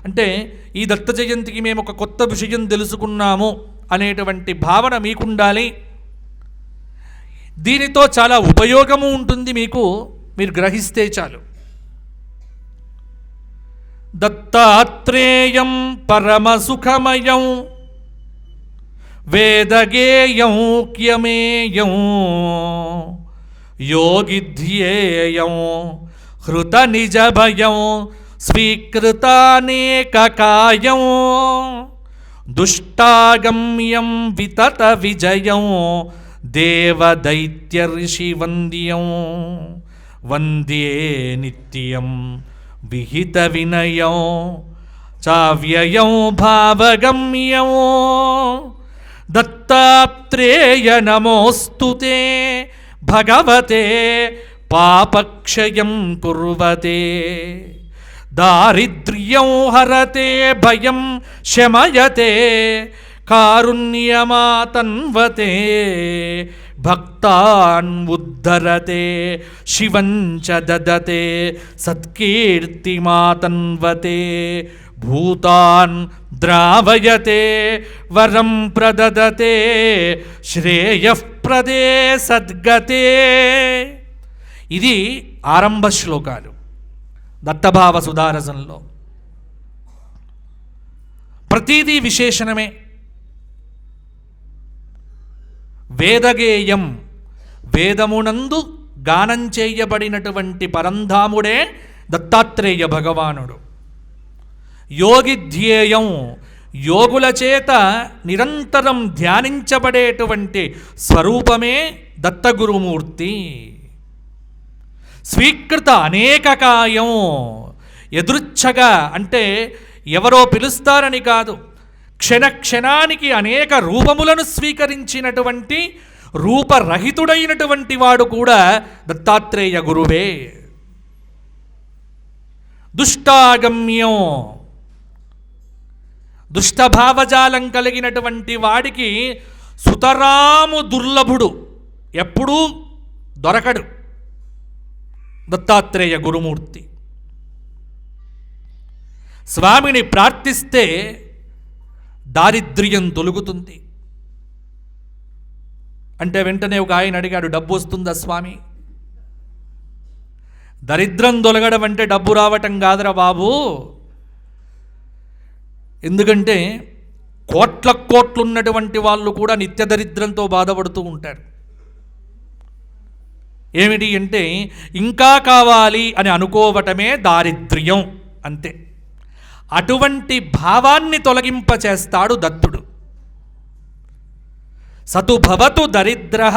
అంటే ఈ దత్త జయంతికి మేము ఒక కొత్త విషయం తెలుసుకున్నాము అనేటువంటి భావన మీకుండాలి. దీనితో చాలా ఉపయోగము ఉంటుంది మీకు, మీరు గ్రహిస్తే చాలు. దత్తాత్రేయం పరమసుఖమయం వేదగేయం క్యమేయం యోగిధ్యేయం హృత నిజభయం స్వీకృతానేకకాయం దుష్టాగమ్యం వితత విజయం దేవదైత్యర్షివంద్యం వందే నిత్యం విహిత వినయం చావ్యయం భావగమ్యం దత్తాత్రేయ నమోస్తుతే భగవతే పాపక్షయం కుర్వతే దారిద్ర్యం హరతే భయం శమయతే కారుణ్యమాతన్వతే భక్తాన్ ఉద్ధరతే శివం చ దదతే సత్కీర్తిమాతన్వతే భూతాన్ ద్రావయతే వరం ప్రదదతే శ్రేయఃప్రదే సద్గతే. ఇది ఆరంభ శ్లోకాలు దత్తభావ సుధారసంలో. ప్రతీదీ విశేషణమే. వేదగేయం, వేదమునందు గానం చేయబడినటువంటి పరంధాముడే దత్తాత్రేయ భగవానుడు. యోగిధ్యేయం, యోగుల చేత నిరంతరం ధ్యానించబడేటువంటి స్వరూపమే దత్తగురుమూర్తి. స్వీకృత అనేకకాయం, ఎదృచ్ఛగా అంటే ఎవరో పిలుస్తారని కాదు, క్షణక్షణానికి అనేక రూపములను స్వీకరించినటువంటి రూపరహితుడైనటువంటి వాడు కూడా దత్తాత్రేయ గురువే. దుష్టాగమ్యం, దుష్టభావజాలం కలిగినటువంటి వాడికి సుతరాము దుర్లభుడు, ఎప్పుడూ దొరకడు దత్తాత్రేయ గురుమూర్తి. స్వామిని ప్రార్థిస్తే దారిద్ర్యం తొలుగుతుంది అంటే వెంటనే ఒక ఆయన అడిగాడు, డబ్బు వస్తుందా స్వామి? దరిద్రం తొలగడం అంటే డబ్బు రావటం కాదురా బాబు. ఎందుకంటే కోట్లున్నటువంటి వాళ్ళు కూడా నిత్య దరిద్రంతో బాధపడుతూ ఉంటారు. ఏమిటి అంటే ఇంకా కావాలి అని అనుకోవటమే దారిద్ర్యం, అంతే. అటువంటి భావాన్ని తొలగింపచేస్తాడు దత్తుడు. సతు భవతు దరిద్రః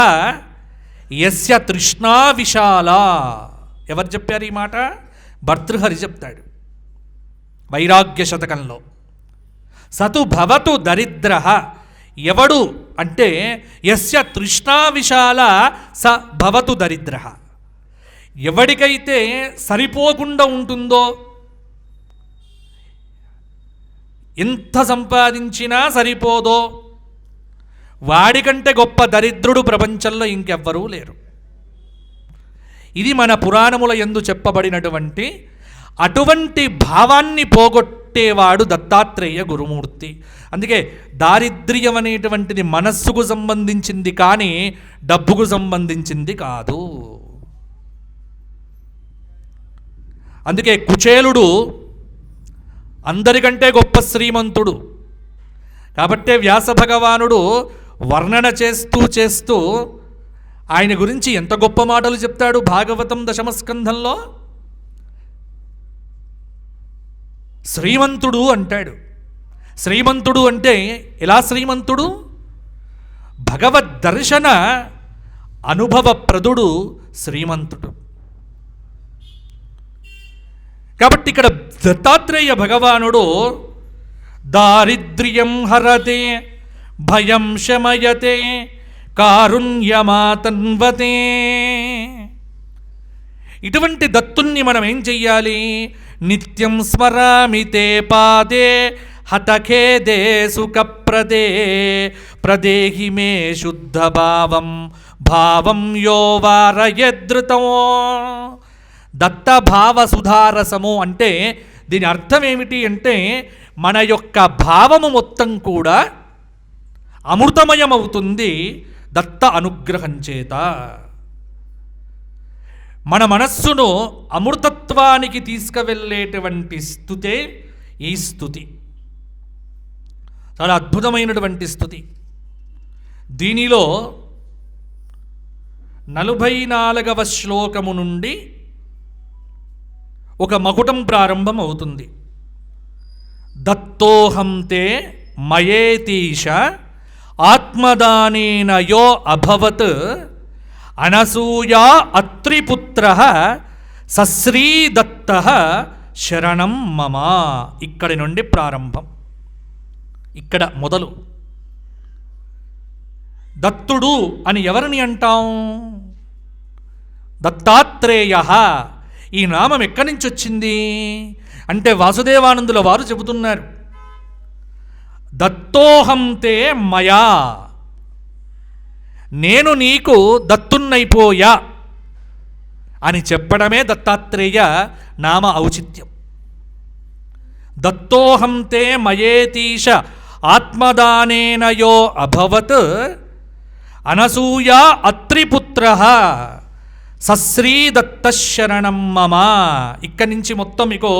యస్య తృష్ణా విశాల. ఎవరు చెప్పారు ఈ మాట? భర్తృహరి చెప్తాడు వైరాగ్య శతకంలో. సతు భవతు దరిద్రః, ఎవడు అంటే యస్య తృష్ణా విశాల స భవతు దరిద్రః. ఎవడికైతే సరిపోకుండా ఉంటుందో, ఎంత సంపాదించినా సరిపోదో, వాడికంటే గొప్ప దరిద్రుడు ప్రపంచంలో ఇంకెవ్వరూ లేరు. ఇది మన పురాణముల యందు చెప్పబడినటువంటి అటువంటి భావాన్ని పోగొట్టేవాడు దత్తాత్రేయ గురుమూర్తి. అందుకే దారిద్ర్యం అనేటువంటిది మనస్సుకు సంబంధించింది కానీ డబ్బుకు సంబంధించింది కాదు. అందుకే కుచేలుడు అందరికంటే గొప్ప శ్రీమంతుడు. కాబట్టే వ్యాస భగవానుడు వర్ణన చేస్తూ ఆయన గురించి ఎంత గొప్ప మాటలు చెప్తాడు భాగవతం దశమస్కంధంలో. శ్రీమంతుడు అంటాడు. శ్రీమంతుడు అంటే ఎలా శ్రీమంతుడు? భగవద్ దర్శన అనుభవప్రదుడు శ్రీమంతుడు. కాబట్టి ఇక్కడ దత్తాత్రేయ భగవానుడు దారిద్ర్యం హరతే భయం శమయతే కారుణ్యమాతన్వతే. ఇటువంటి దత్తుణ్ణి మనం ఏం చెయ్యాలి? నిత్యం స్మరామి తే పాదే హతఖేదే సుఖప్రదే ప్రదేహి మే శుద్ధ భావం యో వారయదృతం. దత్తభావ సుధారసము అంటే దీని అర్థం ఏమిటి అంటే మన యొక్క భావము మొత్తం కూడా అమృతమయమవుతుంది దత్త అనుగ్రహం చేత. మన మనస్సును అమృతత్వానికి తీసుకువెళ్ళేటువంటి స్తుతే ఈ స్తుతి. చాలా అద్భుతమైనటువంటి స్తుతి. దీనిలో 44వ శ్లోకము నుండి ఒక మకుటం ప్రారంభం అవుతుంది. దత్తోహం తే మయేతీష ఆత్మదానేన యో అభవత్ అనసూయా అత్రిపుత్ర సశ్రీదత్త శరణం మమ. ఇక్కడి నుండి ప్రారంభం. ఇక్కడ మొదలు. దత్తుడు అని ఎవరిని అంటాం? దత్తాత్రేయ. ఈ నామం ఎక్కడి నుంచి వచ్చింది అంటే వాసుదేవానందుల వారు చెబుతున్నారు, దత్తోహం తే మయా, నేను నీకు దత్తున్నైపోయా అని చెప్పడమే దత్తాత్రేయ నామ ఔచిత్యం. దత్తోహం తే మయేతీష ఆత్మదానేన యో అభవత్ అనసూయా అత్రిపుత్ర సశ్రీదత్త శరణం మమ. ఇక్కడి నుంచి మొత్తం మీకు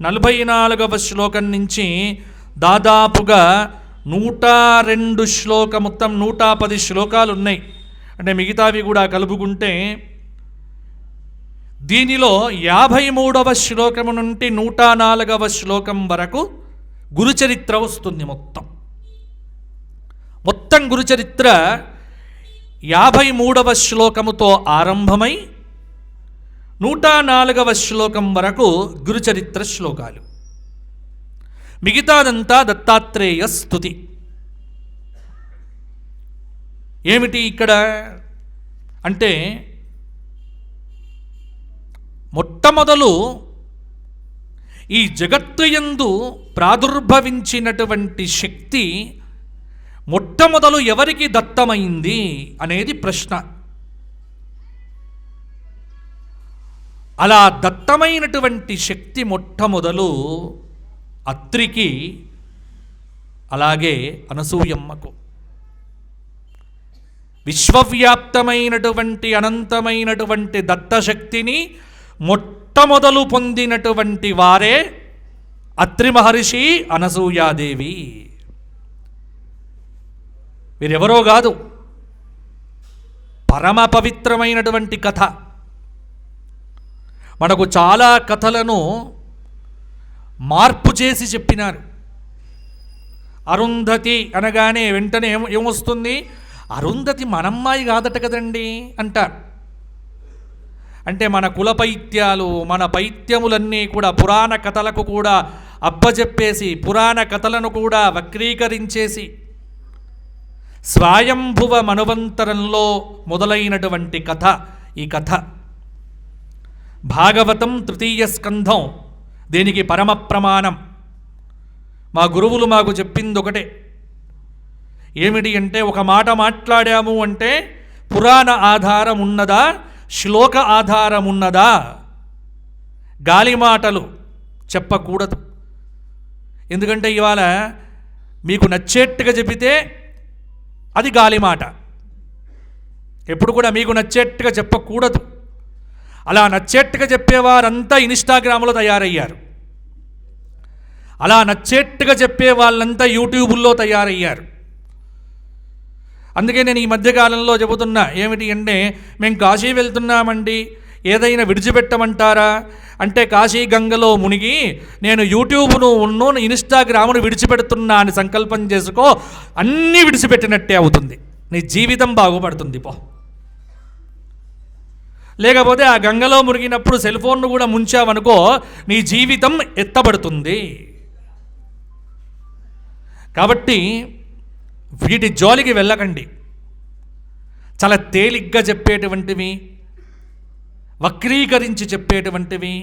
44వ శ్లోకం నుంచి దాదాపుగా 102 మొత్తం 110 శ్లోకాలు ఉన్నాయి. అంటే మిగతావి కూడా కలుపుకుంటే దీనిలో 53వ శ్లోకము నుండి 104వ శ్లోకం వరకు గురుచరిత్ర వస్తుంది. మొత్తం గురుచరిత్ర 53వ శ్లోకముతో ఆరంభమై 104వ శ్లోకం వరకు గురుచరిత్ర శ్లోకాలు. మిగతాదంతా దత్తాత్రేయ స్తుతి. ఏమిటి ఇక్కడ అంటే, మొట్టమొదలు ఈ జగత్తు యందు ప్రాదుర్భవించినటువంటి శక్తి మొట్టమొదలు ఎవరికి దత్తమైంది అనేది ప్రశ్న. అలా దత్తమైనటువంటి శక్తి మొట్టమొదలు అత్రికి, అలాగే అనసూయమ్మకు. విశ్వవ్యాప్తమైనటువంటి అనంతమైనటువంటి దత్తశక్తిని మొట్టమొదలు పొందినటువంటి వారే అత్రి మహర్షి, అనసూయాదేవి. వీరెవరో కాదు, పరమ పవిత్రమైనటువంటి కథ. మనకు చాలా కథలను మార్పు చేసి చెప్పినారు. అరుంధతి అనగానే వెంటనే ఏమొస్తుంది? అరుంధతి మనమ్మాయి కాదట కదండి అంటారు. అంటే మన కుల పైత్యాలు, మన పైత్యములన్నీ కూడా పురాణ కథలకు కూడా అప్పజెప్పేసి, పురాణ కథలను కూడా వక్రీకరించేసి, స్వయంభువ మనువంతరంలో మొదలైనటువంటి కథ ఈ కథ. భాగవతం 3వ స్కంధం దీనికి పరమ ప్రమాణం. మా గురువులు మాకు చెప్పింది ఒకటే. ఏమిటి అంటే, ఒక మాట మాట్లాడాము అంటే పురాణ ఆధారం ఉన్నదా, శ్లోక ఆధారం ఉన్నదా? గాలి మాటలు చెప్పకూడదు. ఎందుకంటే ఇవాళ మీకు నచ్చేట్టుగా చెబితే అది గాలి మాట. ఎప్పుడు కూడా మీకు నచ్చేట్టుగా చెప్పకూడదు. అలా నచ్చేట్టుగా చెప్పేవారంతా ఇన్స్టాగ్రామ్లో తయారయ్యారు. అలా నచ్చేట్టుగా చెప్పే వాళ్ళంతా యూట్యూబుల్లో తయారయ్యారు. అందుకే నేను ఈ మధ్యకాలంలో చెబుతున్నా, ఏమిటి అంటే, మేము కాశీ వెళ్తున్నామండి, ఏదైనా విడిచిపెట్టమంటారా అంటే, కాశీ గంగలో మునిగి నేను యూట్యూబ్ను ఇన్స్టాగ్రామ్ను విడిచిపెడుతున్నా అని సంకల్పం చేసుకో, అన్నీ విడిచిపెట్టినట్టే అవుతుంది. నీ జీవితం బాగుపడుతుంది పో. లేకపోతే ఆ గంగలో మునిగినప్పుడు సెల్ ఫోన్ను కూడా ముంచావనుకో, నీ జీవితం ఎత్తబడుతుంది. కాబట్టి వీటి జోలికి వెళ్ళకండి. చాలా తేలిగ్గా చెప్పేటువంటివి, వక్రీకరించి చెప్పేటువంటివి,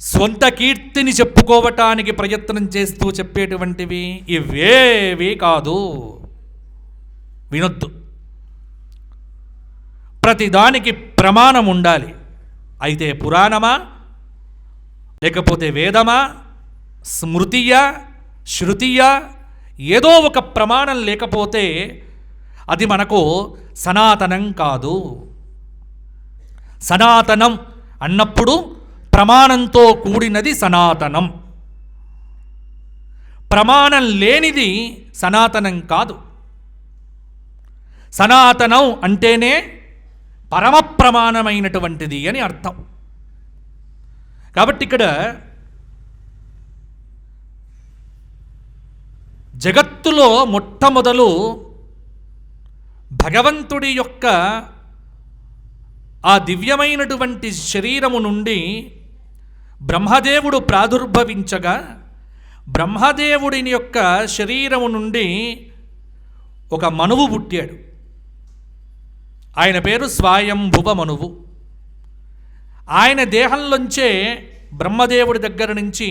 స్వంత కీర్తిని చెప్పుకోవటానికి ప్రయత్నం చేస్తూ చెప్పేటువంటివి ఇవేవి కాదు. వినొద్దు. ప్రతిదానికి ప్రమాణం ఉండాలి. అయితే పురాణమా, లేకపోతే వేదమా, స్మృతియా, శృతియా, ఏదో ఒక ప్రమాణం లేకపోతే అది మనకు సనాతనం కాదు. సనాతనం అన్నప్పుడు ప్రమాణంతో కూడినది సనాతనం. ప్రమాణం లేనిది సనాతనం కాదు. సనాతనం అంటేనే పరమ ప్రమాణమైనటువంటిది అని అర్థం. కాబట్టి ఇక్కడ జగత్తులో మొట్టమొదలు భగవంతుడి యొక్క ఆ దివ్యమైనటువంటి శరీరము నుండి బ్రహ్మదేవుడు ప్రాదుర్భవించగా, బ్రహ్మదేవుడిని యొక్క శరీరము నుండి ఒక మనువు పుట్టాడు. ఆయన పేరు స్వయంభువ మనువు. ఆయన దేహంలోంచే బ్రహ్మదేవుడి దగ్గర నుంచి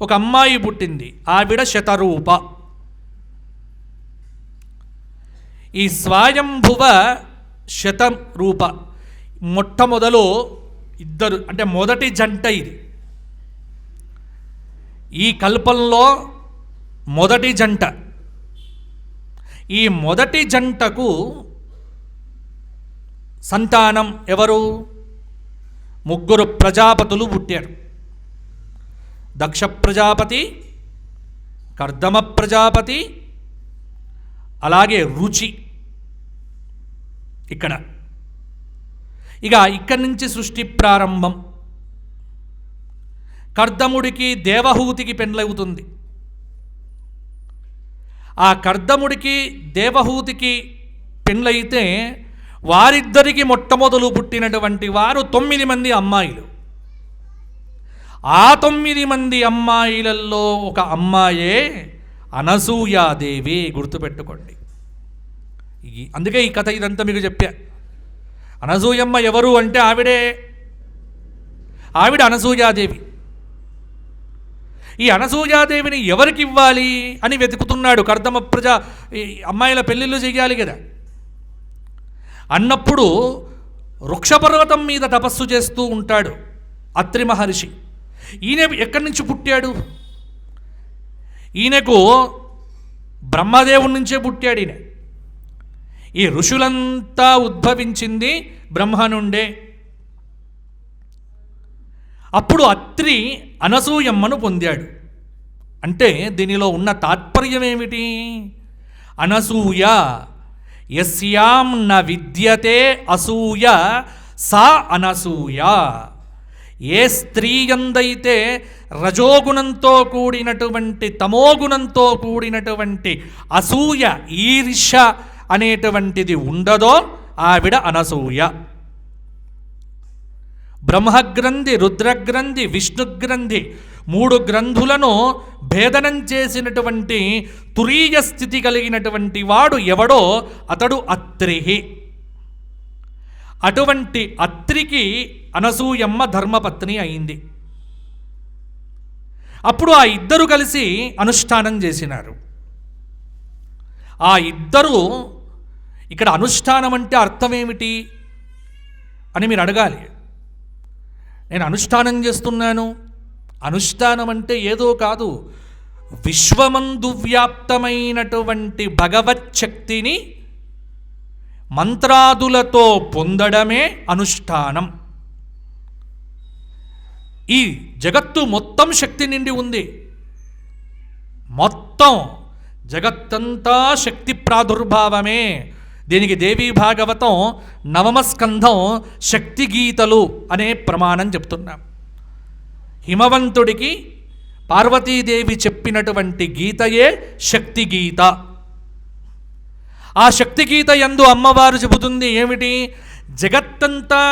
ఒక అమ్మాయి పుట్టింది. ఆవిడ శతరూప. ఈ స్వయంభువ శతరూప మొట్టమొదలు ఇద్దరు, అంటే మొదటి జంట ఇది. ఈ కల్పంలో మొదటి జంట. ఈ మొదటి జంటకు సంతానం ఎవరు? ముగ్గురు ప్రజాపతులు పుట్టారు. దక్ష ప్రజాపతి, కర్దమ ప్రజాపతి, అలాగే రుచి. ఇక్కడి నుంచి సృష్టి ప్రారంభం. కర్దముడికి దేవహూతికి పెండ్లవుతుంది. ఆ కర్దముడికి దేవహూతికి పెండ్లయితే వారిద్దరికి మొట్టమొదలు పుట్టినటువంటి వారు 9 మంది అమ్మాయిలు. ఆ 9 మంది అమ్మాయిలలో ఒక అమ్మాయే అనసూయాదేవి. గుర్తుపెట్టుకోండి. అందుకే ఈ కథ ఇదంతా మీకు చెప్పా. అనసూయమ్మ ఎవరు అంటే ఆవిడ అనసూయాదేవి. ఈ అనసూయాదేవిని ఎవరికి ఇవ్వాలి అని వెతుకుతున్నాడు. కర్దమ అమ్మాయిల పెళ్ళిళ్ళు చెయ్యాలి కదా. అన్నప్పుడు వృక్షపర్వతం మీద తపస్సు చేస్తూ ఉంటాడు అత్రి మహర్షి. ఈయన ఎక్కడి నుంచి పుట్టాడు? ఈయనకు బ్రహ్మదేవుడి నుంచే పుట్టాడు ఈయన. ఈ ఋషులంతా ఉద్భవించింది బ్రహ్మ నుండే. అప్పుడు అత్రి అనసూయమ్మను పొందాడు. అంటే దీనిలో ఉన్న తాత్పర్యం ఏమిటి? అనసూయ యస్యాం న విద్యతే అసూయ సా అనసూయ. ఏ స్త్రీ యందైతే రజోగుణంతో కూడినటువంటి, తమోగుణంతో కూడినటువంటి అసూయ, ఈర్ష్య అనేటువంటిది ఉండదో ఆవిడ అనసూయ. బ్రహ్మగ్రంథి, రుద్రగ్రంథి, విష్ణుగ్రంథి 3 గ్రంథులను భేదనం చేసినటువంటి తురీయ స్థితి కలిగినటువంటి వాడు ఎవడో అతడు అత్రిహి. అటువంటి అత్రికి అనసూయమ్మ ధర్మపత్ని అయింది. అప్పుడు ఆ ఇద్దరు కలిసి అనుష్ఠానం చేసినారు. ఆ ఇద్దరు, ఇక్కడ అనుష్ఠానం అంటే అర్థం ఏమిటి అని మీరు అడగాలి. నేను అనుష్ఠానం చేస్తున్నాను. అనుష్ఠానం అంటే ఏదో కాదు, విశ్వమందు వ్యాప్తమైనటువంటి భగవచ్చక్తిని మంత్రాదులతో పొందడమే అనుష్ఠానం. ఈ జగత్తు మొత్తం శక్తి నిండి ఉంది. మొత్తం జగత్తంతా శక్తి ప్రాదుర్భావమే. దీనికి దేవీ భాగవతం 9వ స్కంధం శక్తి గీతలు అనే ప్రమాణం చెప్తున్నాం. హిమవంతుడికి పార్వతీదేవి చెప్పినటువంటి గీతయే శక్తి గీత. ఆ శక్తి గీత యందు అమ్మవారు చెబుతుంది ఏమిటి? జగత్తంతా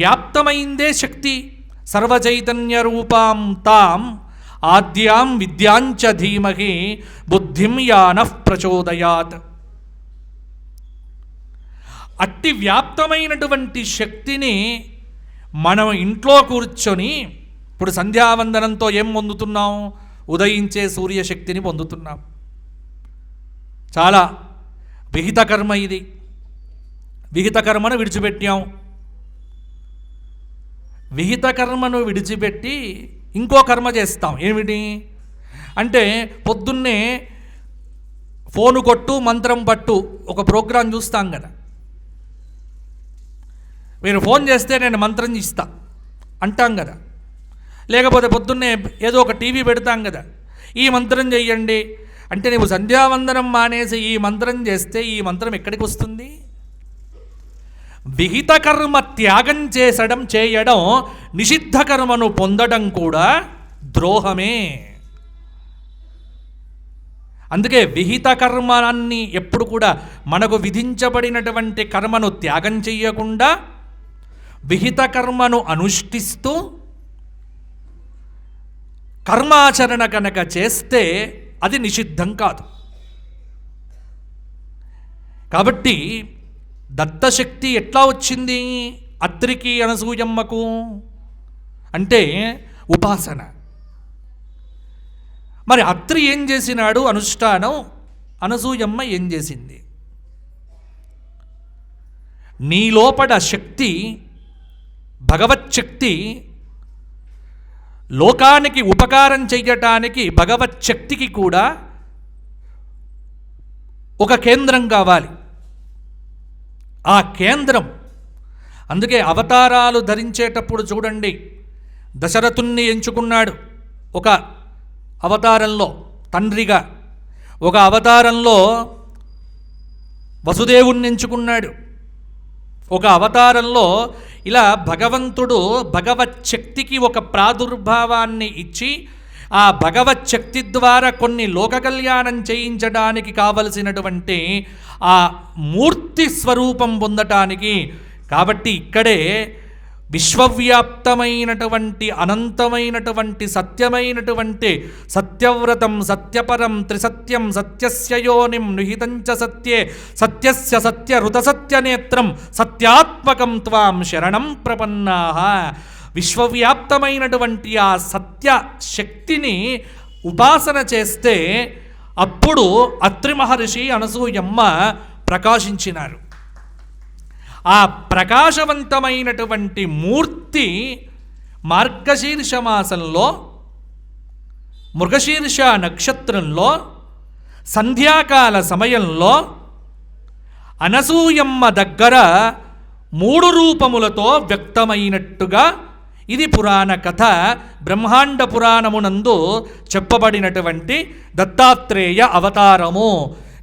వ్యాప్తమైందే శక్తి. సర్వచైతన్య రూపాం తాం ఆద్యాం విద్యాంచ ధీమహి బుద్ధిం యానః ప్రచోదయాత్. అట్టి వ్యాప్తమైనటువంటి శక్తిని మనం ఇంట్లో కూర్చొని, ఇప్పుడు సంధ్యావందనంతో ఏం పొందుతున్నాం? ఉదయించే సూర్యశక్తిని పొందుతున్నాం. చాలా విహిత కర్మ ఇది. విహిత కర్మను విడిచిపెట్టాం. విహిత కర్మను విడిచిపెట్టి ఇంకో కర్మ చేస్తాం. ఏమిటి అంటే, పొద్దున్నే ఫోను కొట్టు మంత్రం పట్టు ఒక ప్రోగ్రాం చూస్తాం కదా. మీరు ఫోన్ చేస్తే నేను మంత్రం ఇస్తా అంటాం కదా, లేకపోతే పొద్దున్నే ఏదో ఒక టీవీ పెడతాం కదా, ఈ మంత్రం చెయ్యండి అంటే నువ్వు సంధ్యావందనం మానేసి ఈ మంత్రం చేస్తే ఈ మంత్రం ఎక్కడికి వస్తుంది? విహిత కర్మ త్యాగం చేయడం నిషిద్ధ కర్మను పొందడం కూడా ద్రోహమే. అందుకే విహిత కర్మాన్ని ఎప్పుడు కూడా మనకు విధించబడినటువంటి కర్మను త్యాగం చెయ్యకుండా విహిత కర్మను అనుష్ఠిస్తూ కర్మాచరణ కనుక చేస్తే అది నిషిద్ధం కాదు. కాబట్టి దత్తశక్తి ఎట్లా వచ్చింది అత్రికి అనసూయమ్మకు అంటే ఉపాసన. మరి అత్రి ఏం చేసినాడు అనుష్ఠానం, అనసూయమ్మ ఏం చేసింది? నీ లోపల శక్తి, భగవచ్చక్తి లోకానికి ఉపకారం చెయ్యటానికి భగవచ్చక్తికి కూడా ఒక కేంద్రం కావాలి. ఆ కేంద్రం, అందుకే అవతారాలు ధరించేటప్పుడు చూడండి, దశరథుణ్ణి ఎంచుకున్నాడు ఒక అవతారంలో తండ్రిగా, ఒక అవతారంలో వసుదేవుణ్ణి ఎంచుకున్నాడు, ఒక అవతారంలో ఇలా భగవంతుడు భగవచ్చక్తికి ఒక ప్రాదుర్భావాన్ని ఇచ్చి ఆ భగవచ్చక్తి ద్వారా కొన్ని లోక కళ్యాణం చేయించడానికి కావలసినటువంటి ఆ మూర్తి స్వరూపం పొందటానికి. కాబట్టి ఇక్కడే విశ్వవ్యాప్తమైనటువంటి అనంతమైనటువంటి సత్యమైనటువంటి సత్యవ్రతం సత్యపరం త్రిసత్యం సత్యస్య యోనిం నిహితంచ సత్యే సత్యస్య సత్య ఋతసత్యనేత్రం సత్యాత్మకం త్వాం శరణం ప్రపన్నాః. విశ్వవ్యాప్తమైనటువంటి ఆ సత్య శక్తిని ఉపాసన చేస్తే అప్పుడు అత్రి మహర్షి అనసూయమ్మ ప్రకాశించినారు. ఆ ప్రకాశవంతమైనటువంటి మూర్తి మార్గశీర్ష మాసంలో మృగశీర్ష నక్షత్రంలో సంధ్యాకాల సమయంలో అనసూయమ్మ దగ్గర 3 రూపములతో వ్యక్తమైనట్టుగా ఇది పురాణ కథ. బ్రహ్మాండ పురాణమునందు చెప్పబడినటువంటి దత్తాత్రేయ అవతారము.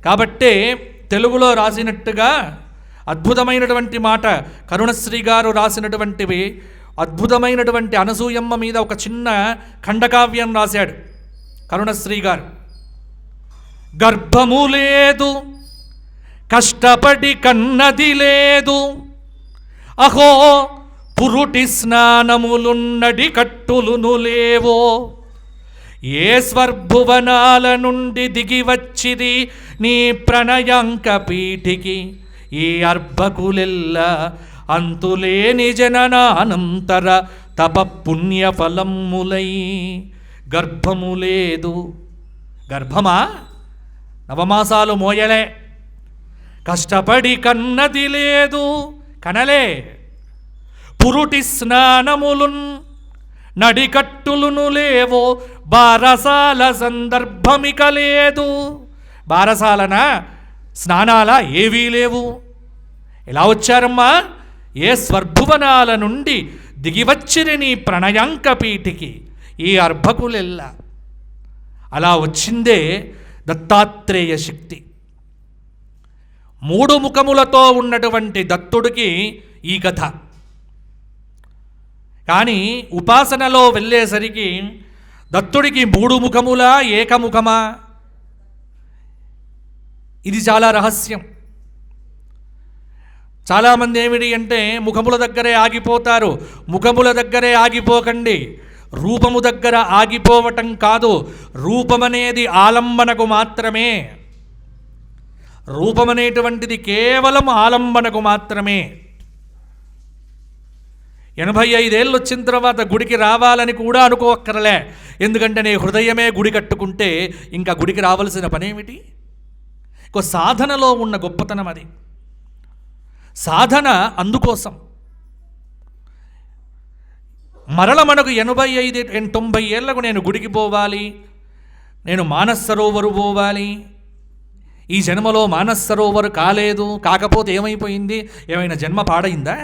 కాబట్టే తెలుగులో రాసినట్టుగా అద్భుతమైనటువంటి మాట కరుణశ్రీ గారు రాసినటువంటివి అద్భుతమైనటువంటి అనసూయమ్మ మీద ఒక చిన్న ఖండకావ్యం రాశాడు కరుణశ్రీ గారు. గర్భము లేదు, కష్టపడి కన్నది లేదు, అహో పురుటి స్నానములున్నడి కట్టులును లేవో, ఏ స్వర్భువనాల నుండి దిగి వచ్చిరి నీ ప్రణయాంక పీఠికి, ఈ అర్భకులెల్ల అంతులేని జననానంతర తప పుణ్యఫలములై. గర్భము లేదు, గర్భమా నవమాసాలు మోయలే, కష్టపడి కన్నది లేదు కనలే, పురుటి స్నానములున్ నడికట్టులును లేవో, బారసాల సందర్భమిక లేదు. బారసాలన స్నానాల ఏవీ లేవు. ఎలా వచ్చారమ్మా? ఏ స్వర్భువనాల నుండి దిగివచ్చిరి నీ ప్రణయాంక పీఠికి, ఈ అర్భకులెల్లా. అలా వచ్చిందే దత్తాత్రేయ శక్తి. 3 ముఖములతో ఉన్నటువంటి దత్తుడికి ఈ కథ. కానీ ఉపాసనలో వెళ్ళేసరికి దత్తుడికి 3 ముఖములా ఏకముఖమా? ఇది చాలా రహస్యం. చాలామంది ఏమిటి అంటే ముఖముల దగ్గరే ఆగిపోతారు. ముఖముల దగ్గరే ఆగిపోకండి. రూపము దగ్గర ఆగిపోవటం కాదు. రూపమనేది ఆలంబనకు మాత్రమే. రూపమనేటువంటిది కేవలం ఆలంబనకు మాత్రమే. 85 ఏళ్ళు వచ్చిన తర్వాత గుడికి రావాలని కూడా అనుకోక్కర్లే. ఎందుకంటే నీ హృదయమే గుడి కట్టుకుంటే ఇంకా గుడికి రావాల్సిన పనేమిటి? సాధనలో ఉన్న గొప్పతనం అది. సాధన అందుకోసం. మరల మనకు 85-90 ఏళ్లకు నేను గుడికి పోవాలి, నేను మానస సరోవరు పోవాలి, ఈ జన్మలో మానస సరోవరు కాలేదు, కాకపోతే ఏమైపోయింది? ఏమైనా జన్మ పాడైందా?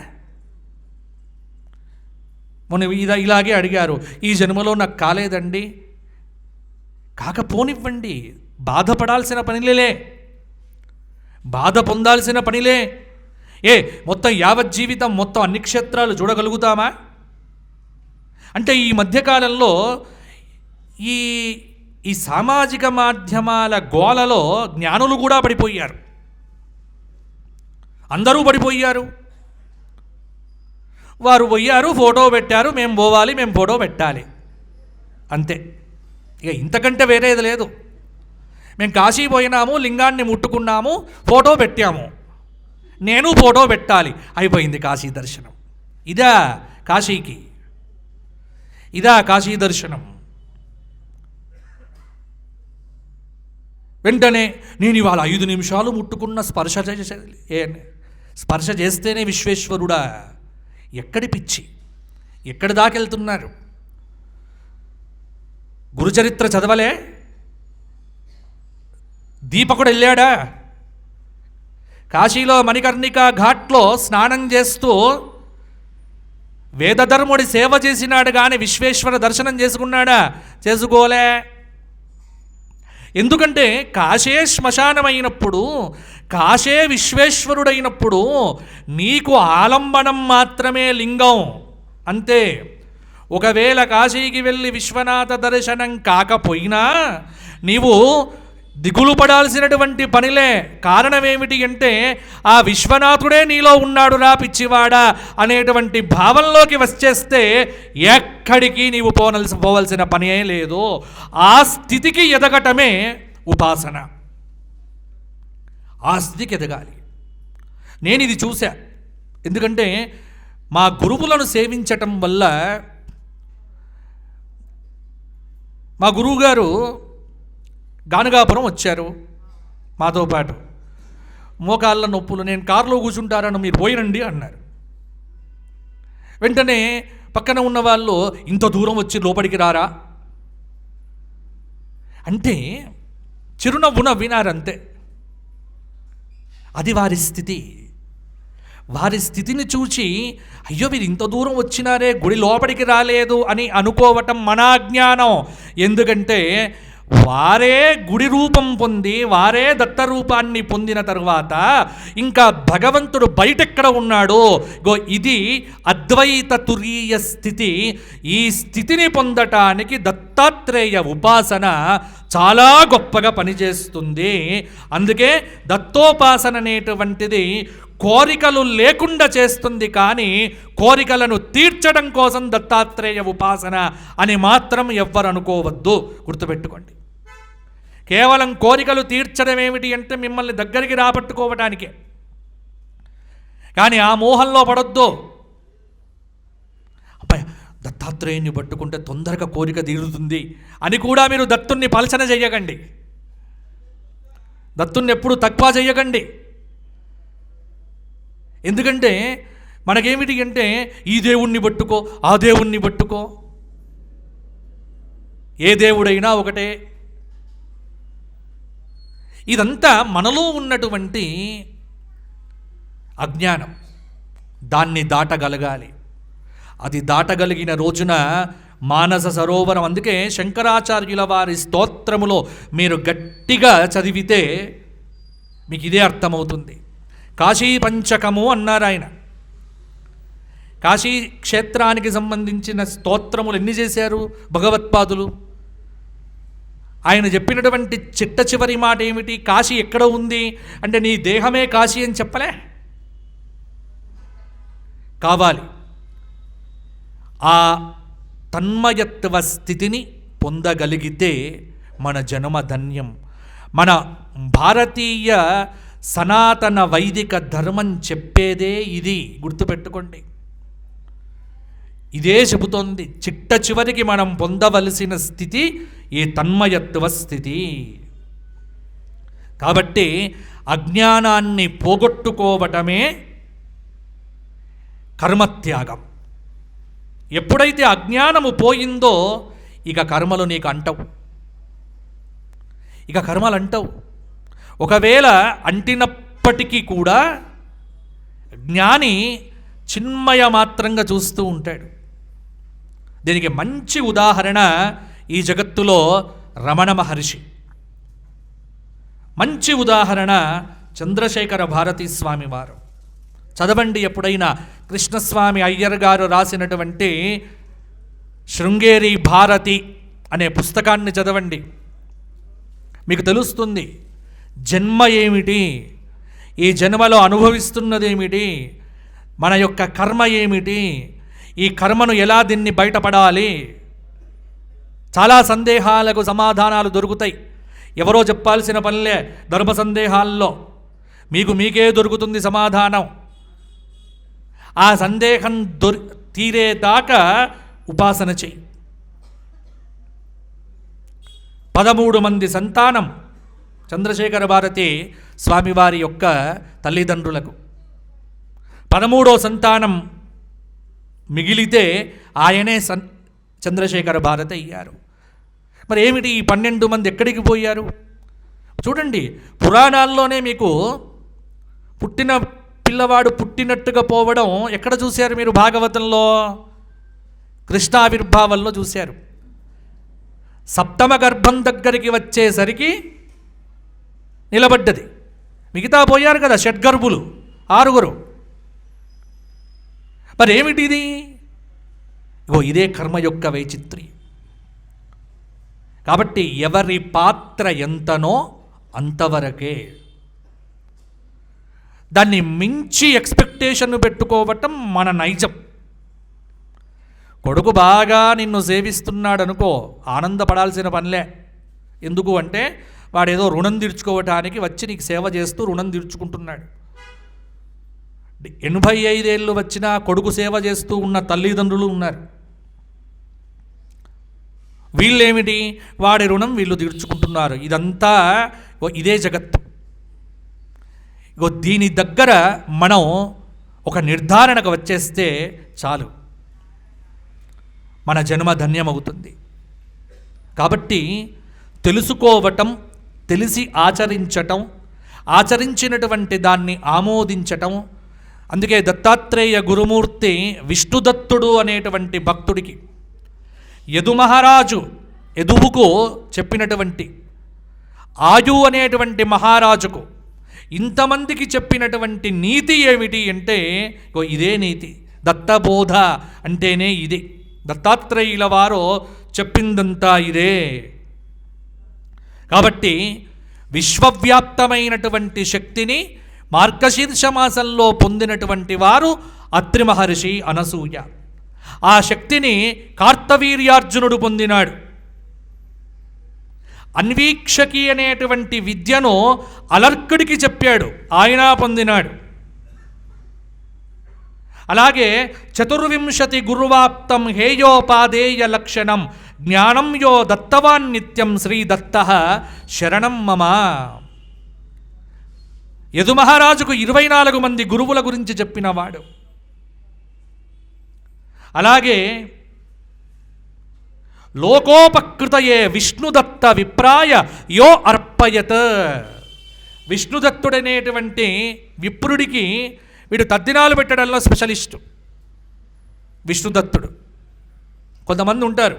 మొన్న ఇలాగే అడిగారు, ఈ జన్మలో నాకు కాలేదండి. కాకపోనివ్వండి, బాధపడాల్సిన పనిలే, బాధ పొందాల్సిన పనిలే. మొత్తం యావత్ జీవితం మొత్తం అన్ని క్షేత్రాలు చూడగలుగుతామా? అంటే ఈ మధ్యకాలంలో ఈ సామాజిక మాధ్యమాల గోలలో జ్ఞానులు కూడా పడిపోయారు, అందరూ పడిపోయారు. వారు పోయారు, ఫోటో పెట్టారు, మేము పోవాలి, మేము ఫోటో పెట్టాలి, అంతే. ఇక ఇంతకంటే వేరేది లేదు. మేము కాశీ పోయినాము, లింగాన్ని ముట్టుకున్నాము, ఫోటో పెట్టాము, నేను ఫోటో పెట్టాలి, అయిపోయింది కాశీ దర్శనం. ఇదా కాశీకి, ఇదా కాశీ దర్శనం. వెంటనే నేను ఇవాళ 5 నిమిషాలు ముట్టుకున్న స్పర్శ చేస్తేనే విశ్వేశ్వరుడా? ఎక్కడి పిచ్చి, ఎక్కడి దాకెళ్తున్నారు? గురుచరిత్ర చదవలే? దీపకుడు వెళ్ళాడా? కాశీలో మణికర్ణికా ఘాట్లో స్నానం చేస్తూ వేదధర్ముడి సేవ చేసినాడు కానీ విశ్వేశ్వర దర్శనం చేసుకున్నాడా? చేసుకోలే. ఎందుకంటే కాశే శ్మశానమైనప్పుడు, కాశే విశ్వేశ్వరుడైనప్పుడు నీకు ఆలంబనం మాత్రమే లింగం, అంతే. ఒకవేళ కాశీకి వెళ్ళి విశ్వనాథ దర్శనం కాకపోయినా నీవు దిగులు పడాల్సినటువంటి పనిలే. కారణం ఏమిటి అంటే ఆ విశ్వనాథుడే నీలో ఉన్నాడు రా పిచ్చివాడా అనేటువంటి భావంలోకి వచ్చేస్తే ఎక్కడికి నీవు పోవలసిన పనే లేదు. ఆ స్థితికి ఎదగటమే ఉపాసన. ఆ స్థితికి ఎదగాలి. నేను ఇది చూశా. ఎందుకంటే మా గురువులను సేవించటం వల్ల మా గురువుగారు గానగాపురం వచ్చారు మాతో పాటు. మోకాళ్ళ నొప్పులు, నేను కారులో కూర్చుంటారని మీరు పోయినండి అన్నారు. వెంటనే పక్కన ఉన్న వాళ్ళు, ఇంత దూరం వచ్చి లోపలికి రారా అంటే చిరునవ్వున వినారంతే. అది వారి స్థితి. వారి స్థితిని చూచి అయ్యో వీరు ఇంత దూరం వచ్చినారే, గుడి లోపలికి రాలేదు అని అనుకోవటం మన అజ్ఞానం. ఎందుకంటే వారే గుడి రూపం పొంది, వారే దత్తరూపాన్ని పొందిన తరువాత ఇంకా భగవంతుడు బయటెక్కడ ఉన్నాడు? ఇది అద్వైత తురీయ స్థితి. ఈ స్థితిని పొందటానికి దత్తాత్రేయ ఉపాసన చాలా గొప్పగా పనిచేస్తుంది. అందుకే దత్తోపాసన అనేటువంటిది కోరికలు లేకుండా చేస్తుంది, కానీ కోరికలను తీర్చడం కోసం దత్తాత్రేయ ఉపాసన అని మాత్రం ఎవ్వరు అనుకోవద్దు. గుర్తుపెట్టుకోండి. కేవలం కోరికలు తీర్చడం ఏమిటి అంటే మిమ్మల్ని దగ్గరికి రాబట్టుకోవటానికే, కానీ ఆ మోహంలో పడొద్దు. అబ్బాయి దత్తాత్రేయుని పట్టుకుంటే తొందరగా కోరిక తీరుతుంది అని కూడా మీరు దత్తుణ్ణి పలచన చెయ్యకండి. దత్తుణ్ణి ఎప్పుడు తక్కువ చెయ్యకండి. ఎందుకంటే మనకేమిటి అంటే ఈ దేవుణ్ణి పట్టుకో, ఆ దేవుణ్ణి పట్టుకో, ఏ దేవుడైనా ఒకటే. ఇదంతా మనలో ఉన్నటువంటి అజ్ఞానం. దాన్ని దాటగలగాలి. అది దాటగలిగిన రోజున మానస సరోవరం. అందుకే శంకరాచార్యుల వారి స్తోత్రములో మీరు గట్టిగా చదివితే మీకు ఇదే అర్థమవుతుంది. కాశీ పంచకము అన్నారు ఆయన. కాశీ క్షేత్రానికి సంబంధించిన స్తోత్రములు ఎన్ని చేశారు భగవత్పాదులు? ఆయన చెప్పినటువంటి చిట్ట చివరి మాట ఏమిటి? కాశీ ఎక్కడ ఉంది అంటే నీ దేహమే కాశీ అని చెప్పలే. కావాలి ఆ తన్మయత్వ స్థితిని పొందగలిగితే మన జన్మ ధన్యం. మన భారతీయ సనాతన వైదిక ధర్మం చెప్పేదే ఇది. గుర్తుపెట్టుకోండి. ఇదే చెబుతోంది. చిట్ట చివరికి మనం పొందవలసిన స్థితి ఈ తన్మయత్వ స్థితి. కాబట్టి అజ్ఞానాన్ని పోగొట్టుకోవటమే కర్మత్యాగం. ఎప్పుడైతే అజ్ఞానము పోయిందో ఇక కర్మలు నీకు అంటవు. ఇక కర్మలు అంటవు. ఒకవేళ అంటినప్పటికీ కూడా జ్ఞాని చిన్మయ మాత్రంగా చూస్తూ ఉంటాడు. దీనికి మంచి ఉదాహరణ ఈ జగత్తులో రమణ మహర్షి, మంచి ఉదాహరణ చంద్రశేఖర భారతీ స్వామి వారు. చదవండి ఎప్పుడైనా కృష్ణస్వామి అయ్యర్ గారు రాసినటువంటి శృంగేరి భారతి అనే పుస్తకాన్ని చదవండి, మీకు తెలుస్తుంది జన్మ ఏమిటి, ఈ జన్మలో అనుభవిస్తున్నదేమిటి, మన యొక్క కర్మ ఏమిటి, ఈ కర్మను ఎలా దీన్ని బయటపడాలి. చాలా సందేహాలకు సమాధానాలు దొరుకుతాయి. ఎవరో చెప్పాల్సిన పనిలే ధర్మ సందేహాల్లో, మీకు మీకే దొరుకుతుంది సమాధానం. ఆ సందేహం తీరేదాకా ఉపాసన చెయ్యి. 13 మంది సంతానం చంద్రశేఖర భారతి స్వామివారి యొక్క తల్లిదండ్రులకు. 13వ సంతానం మిగిలితే ఆయనే చంద్రశేఖర భారతి అయ్యారు. మరి ఏమిటి ఈ 12 మంది ఎక్కడికి పోయారు? చూడండి, పురాణాల్లోనే మీకు పుట్టిన పిల్లవాడు పుట్టినట్టుగా పోవడం ఎక్కడ చూశారు మీరు? భాగవతంలో కృష్ణావిర్భావంలో చూశారు. సప్తమ గర్భం దగ్గరికి వచ్చేసరికి నిలబడ్డది, మిగతా పోయారు కదా షడ్గర్భులు 6. మరి ఏమిటి ఇది? ఇదే కర్మ యొక్క వైచిత్ర్యం. కాబట్టి ఎవరి పాత్ర ఎంతనో అంతవరకే. దాన్ని మించి ఎక్స్పెక్టేషన్ పెట్టుకోవటం మన నైజం. కొడుకు బాగా నిన్ను సేవిస్తున్నాడు అనుకో, ఆనందపడాల్సిన పనిలే. ఎందుకు అంటే వాడేదో రుణం తీర్చుకోవటానికి వచ్చి నీకు సేవ చేస్తూ రుణం తీర్చుకుంటున్నాడు. 85 ఏళ్ళు వచ్చినా కొడుకు సేవ చేస్తూ ఉన్న తల్లిదండ్రులు ఉన్నారు. వీళ్ళేమిటి, వాడి రుణం వీళ్ళు తీర్చుకుంటున్నారు. ఇదంతా ఇదే జగత్తు. దీని దగ్గర మనం ఒక నిర్ధారణకు వచ్చేస్తే చాలు, మన జన్మ ధన్యమవుతుంది. కాబట్టి తెలుసుకోవటం, తెలిసి ఆచరించటం, ఆచరించినటువంటి దాన్ని ఆమోదించటం. అందుకే దత్తాత్రేయ గురుమూర్తి విష్ణుదత్తుడు అనేటువంటి భక్తుడికి యదు మహారాజు యదువుకు చెప్పినటువంటి, ఆయు అనేటువంటి మహారాజుకు ఇంతమందికి చెప్పినటువంటి నీతి ఏమిటి అంటే ఇదే నీతి. దత్తబోధ అంటేనే ఇది. దత్తాత్రేయుల వారు చెప్పిందంతా ఇదే. కాబట్టి విశ్వవ్యాప్తమైనటువంటి శక్తిని మార్గశీర్ష మాసంలో పొందినటువంటి వారు అత్రి మహర్షి, అనసూయ. ఆ శక్తిని కార్తవీర్యార్జునుడు పొందినాడు. అన్వీక్షకి అనేటువంటి విద్యను అలర్కుడికి చెప్పాడు, ఆయన పొందినాడు. అలాగే 24 గురువాప్తం హేయోపాదేయ లక్షణం జ్ఞానం యో దత్తవాన్ నిత్యం శ్రీదత్త శరణం మమ. యదు మహారాజుకు 24 మంది గురువుల గురించి చెప్పినవాడు. అలాగే లోకోపకృతయే విష్ణుదత్త విప్రాయ యో అర్పయత్. విష్ణుదత్తుడనేటువంటి విప్రుడికి వీడు తద్దినాలు పెట్టడంలో స్పెషలిస్టు విష్ణుదత్తుడు. కొంతమంది ఉంటారు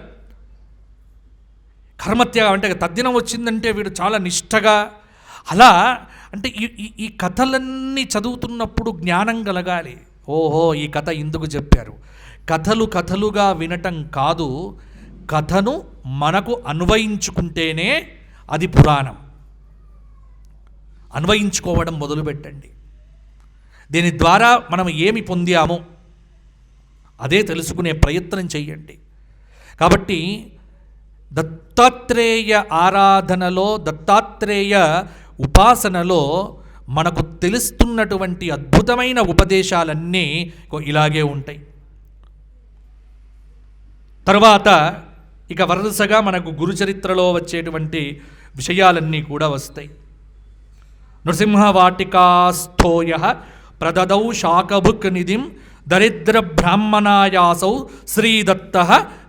కర్మత్యాగం అంటే తద్దినం వచ్చిందంటే వీడు చాలా నిష్టగా, అలా అంటే ఈ కథలన్నీ చదువుతున్నప్పుడు జ్ఞానం కలగాలి. ఓహో, ఈ కథ ఇందుకు చెప్పారు. కథలు కథలుగా వినటం కాదు, కథను మనకు అన్వయించుకుంటేనే అది పురాణం. అన్వయించుకోవడం మొదలుపెట్టండి. దీని ద్వారా మనం ఏమి పొందామో అదే తెలుసుకునే ప్రయత్నం చేయండి. కాబట్టి దత్తాత్రేయ ఆరాధనలో, దత్తాత్రేయ ఉపాసనలో మనకు తెలుస్తున్నటువంటి అద్భుతమైన ఉపదేశాలన్నీ ఇలాగే ఉంటాయి. తర్వాత ఇక వరుసగా మనకు గురుచరిత్రలో వచ్చేటువంటి విషయాలన్నీ కూడా వస్తాయి. నృసింహవాటికాస్థోయ ప్రదదౌ శాకభుక్ నిధిం దరిద్ర బ్రాహ్మణాయాసౌ శ్రీదత్త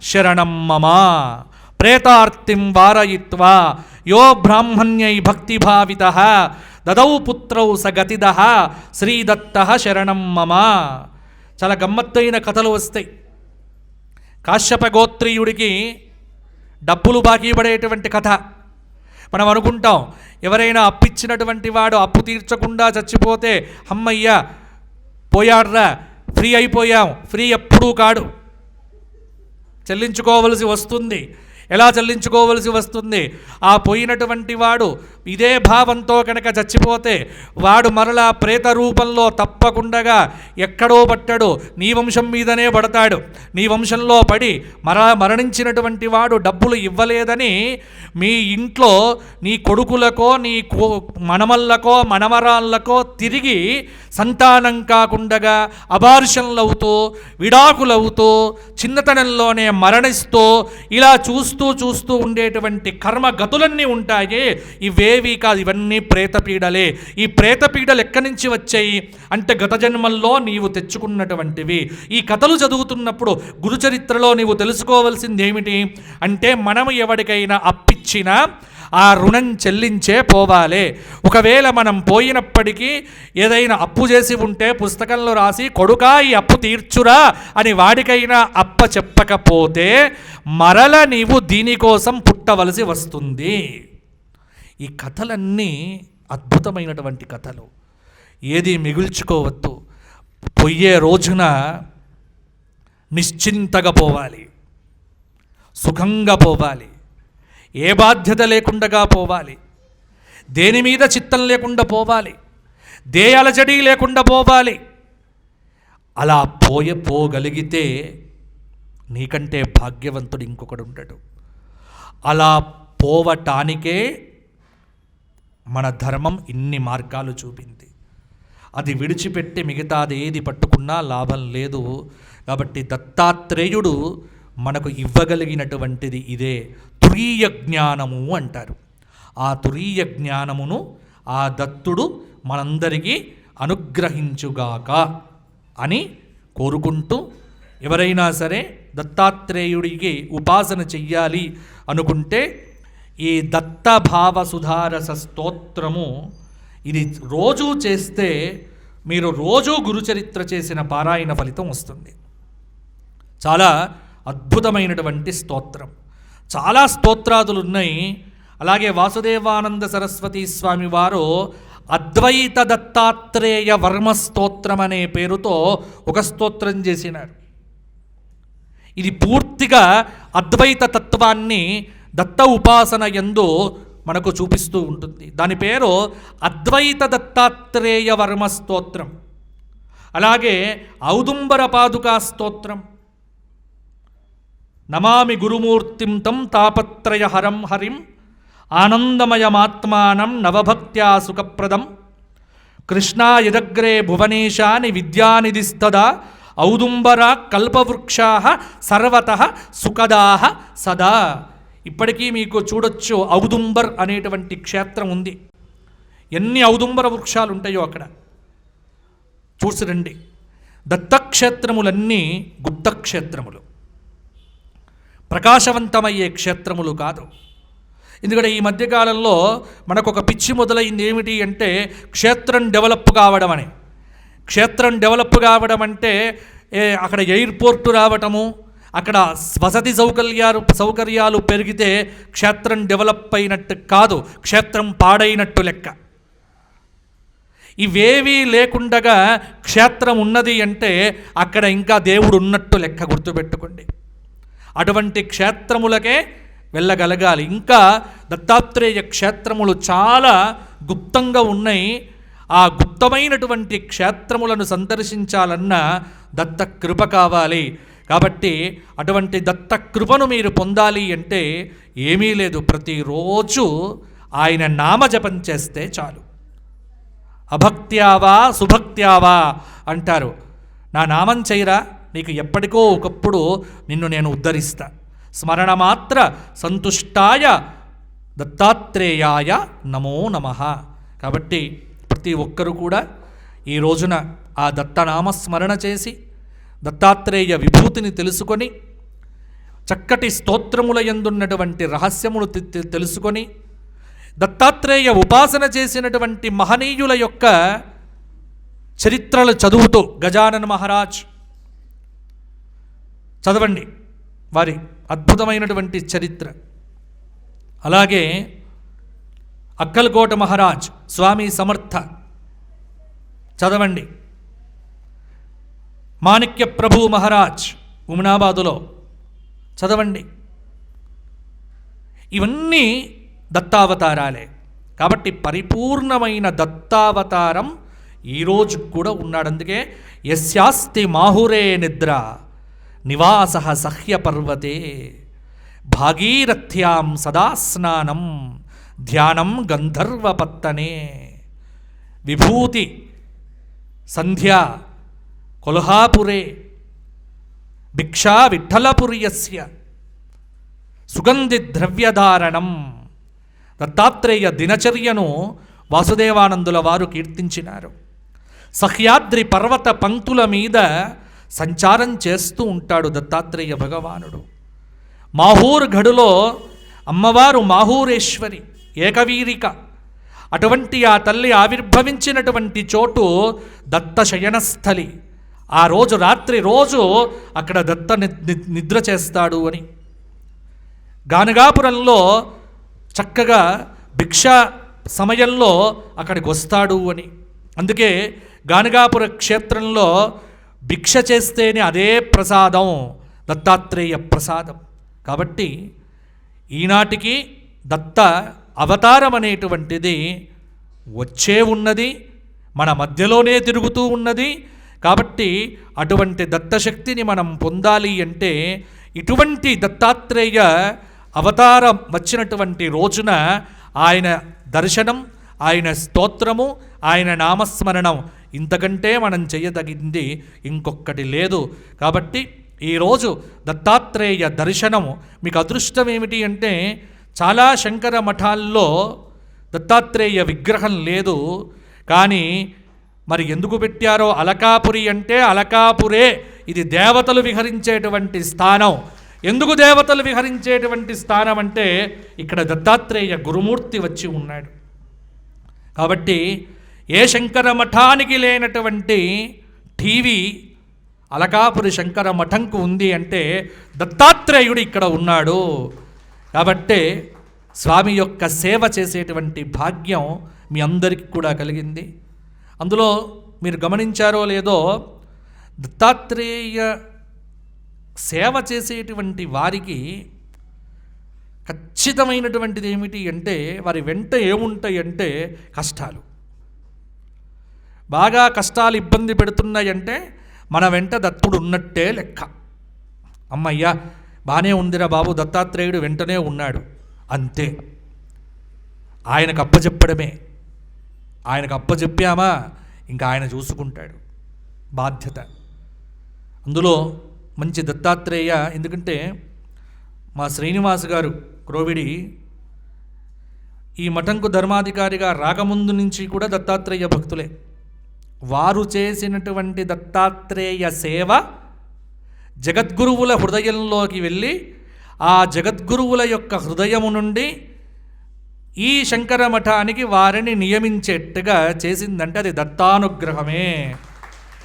శరణం మమ. ప్రేతార్తిం వారయిత్వా యో బ్రాహ్మణ్యై భక్తిభావితః దదౌ పుత్రౌ సగతిదః శ్రీదత్త శరణం మమ. చాలా గమ్మత్తైన కథలు వస్తాయి. కాశ్యప గోత్రీయుడికి డబ్బులు బాకీ పడేటువంటి కథ. మనం అనుకుంటాం ఎవరైనా అప్పిచ్చినటువంటి వాడు అప్పు తీర్చకుండా చచ్చిపోతే అమ్మయ్య పోయాడ్రా, ఫ్రీ అయిపోయాం. ఫ్రీ ఎప్పుడూ కాడు, చెల్లించుకోవలసి వస్తుంది. ఎలా చెల్లించుకోవలసి వస్తుంది? ఆ పోయినటువంటి వాడు ఇదే భావంతో కనుక చచ్చిపోతే వాడు మరలా ప్రేత రూపంలో తప్పకుండా ఎక్కడో పట్టాడు, నీ వంశం మీదనే పడతాడు. నీ వంశంలో పడి మరణించినటువంటి వాడు డబ్బులు ఇవ్వలేదని మీ ఇంట్లో నీ కొడుకులకో నీ మనమల్లకో మనమరాళ్ళకో తిరిగి సంతానం కాకుండా అబార్షన్లవుతూ విడాకులవుతూ చిన్నతనంలోనే మరణిస్తూ ఇలా చూస్తూ ఉండేటువంటి కర్మగతులన్నీ ఉంటాయి. ఇవేవి కాదు, ఇవన్నీ ప్రేతపీడలే. ఈ ప్రేతపీడలు ఎక్కడి నుంచి వచ్చాయి అంటే గత జన్మల్లో నీవు తెచ్చుకున్నటువంటివి. ఈ కథలు చదువుతున్నప్పుడు గురుచరిత్రలో నీవు తెలుసుకోవాల్సింది ఏమిటి అంటే మనము ఎవరికైనా అప్పిచ్చినా ఆ రుణం చెల్లించే పోవాలి. ఒకవేళ మనం పోయినప్పటికీ ఏదైనా అప్పు చేసి ఉంటే పుస్తకంలో రాసి కొడుకా ఈ అప్పు తీర్చురా అని వాడికైనా అప్ప చెప్పకపోతే మరల నీవు దీనికోసం పుట్టవలసి వస్తుంది. ఈ కథలన్నీ అద్భుతమైనటువంటి కథలు. ఏది మిగుల్చుకోవద్దు. పోయే రోజున నిశ్చింతగా పోవాలి, సుఖంగా పోవాలి, ఏ బాధ్యత లేకుండా పోవాలి, దేని మీద చిత్తం లేకుండా పోవాలి, దేయాలజడి లేకుండా పోవాలి. అలా పోగలిగితే నీకంటే భాగ్యవంతుడు ఇంకొకడు ఉంటాడు. అలా పోవటానికే మన ధర్మం ఇన్ని మార్గాలు చూపింది. అది విడిచిపెట్టి మిగతాది ఏది పట్టుకున్నా లాభం లేదు. కాబట్టి దత్తాత్రేయుడు మనకు ఇవ్వగలిగినటువంటిది ఇదే, తురీయ జ్ఞానము అంటారు. ఆ తురీయ జ్ఞానమును ఆ దత్తుడు మనందరికీ అనుగ్రహించుగాక అని కోరుకుంటూ, ఎవరైనా సరే దత్తాత్రేయుడికి ఉపాసన చెయ్యాలి అనుకుంటే ఈ దత్తభావ సుధారస స్తోత్రము ఇది రోజూ చేస్తే మీరు రోజూ గురుచరిత్ర చేసిన పారాయణ ఫలితం వస్తుంది. చాలా అద్భుతమైనటువంటి స్తోత్రం. చాలా స్తోత్రాదులు ఉన్నాయి. అలాగే వాసుదేవానంద సరస్వతి స్వామి వారు అద్వైత దత్తాత్రేయ వర్మ స్తోత్రం అనే పేరుతో ఒక స్తోత్రం చేసినారు. ఇది పూర్తిగా అద్వైత తత్వాన్ని దత్త ఉపాసన యందు మనకు చూపిస్తూ ఉంటుంది. దాని పేరు అద్వైత దత్తాత్రేయ వర్మ స్తోత్రం. అలాగే ఔదుంబర పాదుకా స్తోత్రం, నమామి గురుమూర్తిం తం తాపత్రయ హరం హరిం ఆనందమయమాత్మానం నవభక్త్యా సుఖప్రదం కృష్ణాయదగ్రే భువనేశాని విద్యానిధిస్తదా ఔదుంబర కల్పవృక్షా సర్వతః సుఖదాః సదా. ఇప్పటికీ మీకు చూడొచ్చు ఔదుంబర్ అనేటువంటి క్షేత్రం ఉంది. ఎన్ని ఔదుంబర వృక్షాలు ఉంటాయో అక్కడ చూసిరండి. దత్తక్షేత్రములన్నీ గుప్తక్షేత్రములు, ప్రకాశవంతమయ్యే క్షేత్రములు కాదు. ఎందుకంటే ఈ మధ్యకాలంలో మనకు ఒక పిచ్చి మొదలైంది. ఏమిటి అంటే క్షేత్రం డెవలప్ కావడం అని. క్షేత్రం డెవలప్ కావడం అంటే అక్కడ ఎయిర్పోర్టు రావటము, అక్కడ వసతి సౌకర్యాలు పెరిగితే క్షేత్రం డెవలప్ అయినట్టు కాదు, క్షేత్రం పాడైనట్టు లెక్క. ఇవేవీ లేకుండగా క్షేత్రం ఉన్నది అంటే అక్కడ ఇంకా దేవుడు ఉన్నట్టు లెక్క. గుర్తుపెట్టుకోండి, అటువంటి క్షేత్రములకే వెళ్ళగలగాలి. ఇంకా దత్తాత్రేయ క్షేత్రములు చాలా గుప్తంగా ఉన్నాయి. ఆ గుప్తమైనటువంటి క్షేత్రములను సందర్శించాలన్నా దత్త కృప కావాలి. కాబట్టి అటువంటి దత్త కృపను మీరు పొందాలి అంటే ఏమీ లేదు, ప్రతిరోజు ఆయన నామజపం చేస్తే చాలు. అభక్త్యావా సుభక్త్యావా అంటారు. నా నామం చేయరా, నీకు ఎప్పటికో ఒకప్పుడు నిన్ను నేను ఉద్ధరిస్తా. స్మరణమాత్ర సంతుష్టాయ దత్తాత్రేయాయ నమో నమః. కాబట్టి ప్రతి ఒక్కరూ కూడా ఈ రోజున ఆ దత్తనామస్మరణ చేసి దత్తాత్రేయ విభూతిని తెలుసుకొని, చక్కటి స్తోత్రముల యందున్నటువంటి రహస్యములు తెలుసుకొని, దత్తాత్రేయ ఉపాసన చేసినటువంటి మహనీయుల యొక్క చరిత్రలు చదువుతూ, గజానన మహారాజ్ చదవండి, వారి అద్భుతమైనటువంటి చరిత్ర. అలాగే అక్కల్కోట మహారాజ్ స్వామి సమర్థ చదవండి. మాణిక్య ప్రభు మహారాజ్ ఉమనాబాదులో చదవండి. ఇవన్నీ దత్తావతారాలే. కాబట్టి పరిపూర్ణమైన దత్తావతారం ఈరోజు కూడా ఉన్నాడు. అందుకే యస్యాస్తి మాహురే నిద్ర నివాస సహ్య పర్వతే భాగీరథ్యాం సదా స్నానం ధ్యానం గంధర్వపత్తనే విభూతి సంధ్యా కొల్హాపురే భిక్షా విఠ్ఠలపుర్యస్య సుగంధి ద్రవ్యధారణం. దత్తాత్రేయ దినచర్యను వాసుదేవానందుల వారు కీర్తించినారు. సహ్యాద్రి పర్వత పంక్తుల మీద సంచారం చేస్తూ ఉంటాడు దత్తాత్రేయ భగవానుడు. మాహూర్ గడులో అమ్మవారు మాహూరేశ్వరి ఏకవీరిక. అటువంటి ఆ తల్లి ఆవిర్భవించినటువంటి చోటు దత్త శయనస్థలి. ఆ రోజు రాత్రి రోజు అక్కడ దత్త నిద్ర చేస్తాడు అని. గానగాపురంలో చక్కగా భిక్ష సమయంలో అక్కడికి వస్తాడు అని. అందుకే గానగాపుర క్షేత్రంలో భిక్ష చేస్తేనే అదే ప్రసాదం, దత్తాత్రేయ ప్రసాదం. కాబట్టి ఈనాటికి దత్త అవతారం అనేటువంటిది వచ్చే ఉన్నది, మన మధ్యలోనే తిరుగుతూ ఉన్నది. కాబట్టి అటువంటి దత్తశక్తిని మనం పొందాలి అంటే ఇటువంటి దత్తాత్రేయ అవతారం వచ్చినటువంటి రోజున ఆయన దర్శనం, ఆయన స్తోత్రము, ఆయన నామస్మరణం ఇంతకంటే మనం చేయదగింది ఇంకొకటి లేదు. కాబట్టి ఈరోజు దత్తాత్రేయ దర్శనము మీకు అదృష్టం ఏమిటి అంటే చాలా శంకర మఠాల్లో దత్తాత్రేయ విగ్రహం లేదు. కానీ మరి ఎందుకు పెట్టారో, అలకాపురి అంటే అలకాపురే, ఇది దేవతలు విహరించేటువంటి స్థానం. ఎందుకు దేవతలు విహరించేటువంటి స్థానం అంటే ఇక్కడ దత్తాత్రేయ గురుమూర్తి వచ్చి ఉన్నాడు. కాబట్టి ఏ శంకర మఠానికి లేనటువంటి టీవీ అలకాపురి శంకర మఠంకు ఉంది అంటే దత్తాత్రేయుడు ఇక్కడ ఉన్నాడు. కాబట్టి స్వామి యొక్క సేవ చేసేటువంటి భాగ్యం మీ అందరికీ కూడా కలిగింది. అందులో మీరు గమనించారో లేదో, దత్తాత్రేయ సేవ చేసేటువంటి వారికి ఖచ్చితమైనటువంటిది ఏమిటి అంటే వారి వెంట ఏముంటాయి అంటే కష్టాలు. బాగా కష్టాలు ఇబ్బంది పెడుతున్నాయంటే మన వెంట దత్తుడు ఉన్నట్టే లెక్క. అమ్మయ్యా బాగానే ఉందిరా బాబు, దత్తాత్రేయుడు వెంటనే ఉన్నాడు అంతే. ఆయనకు అప్పచెప్పడమే. ఆయనకు అప్పచెప్పామా ఇంకా ఆయన చూసుకుంటాడు, బాధ్యత. అందులో మంచి దత్తాత్రేయ. ఎందుకంటే మా శ్రీనివాస్ గారు క్రోవిడి ఈ మఠంకు ధర్మాధికారిగా రాకముందు నుంచి కూడా దత్తాత్రేయ భక్తులే. వారు చేసినటువంటి దత్తాత్రేయ సేవ జగద్గురువుల హృదయంలోకి వెళ్ళి ఆ జగద్గురువుల యొక్క హృదయము నుండి ఈ శంకర మఠానికి వారిని నియమించేట్టుగా చేసిందంటే అది దత్తానుగ్రహమే.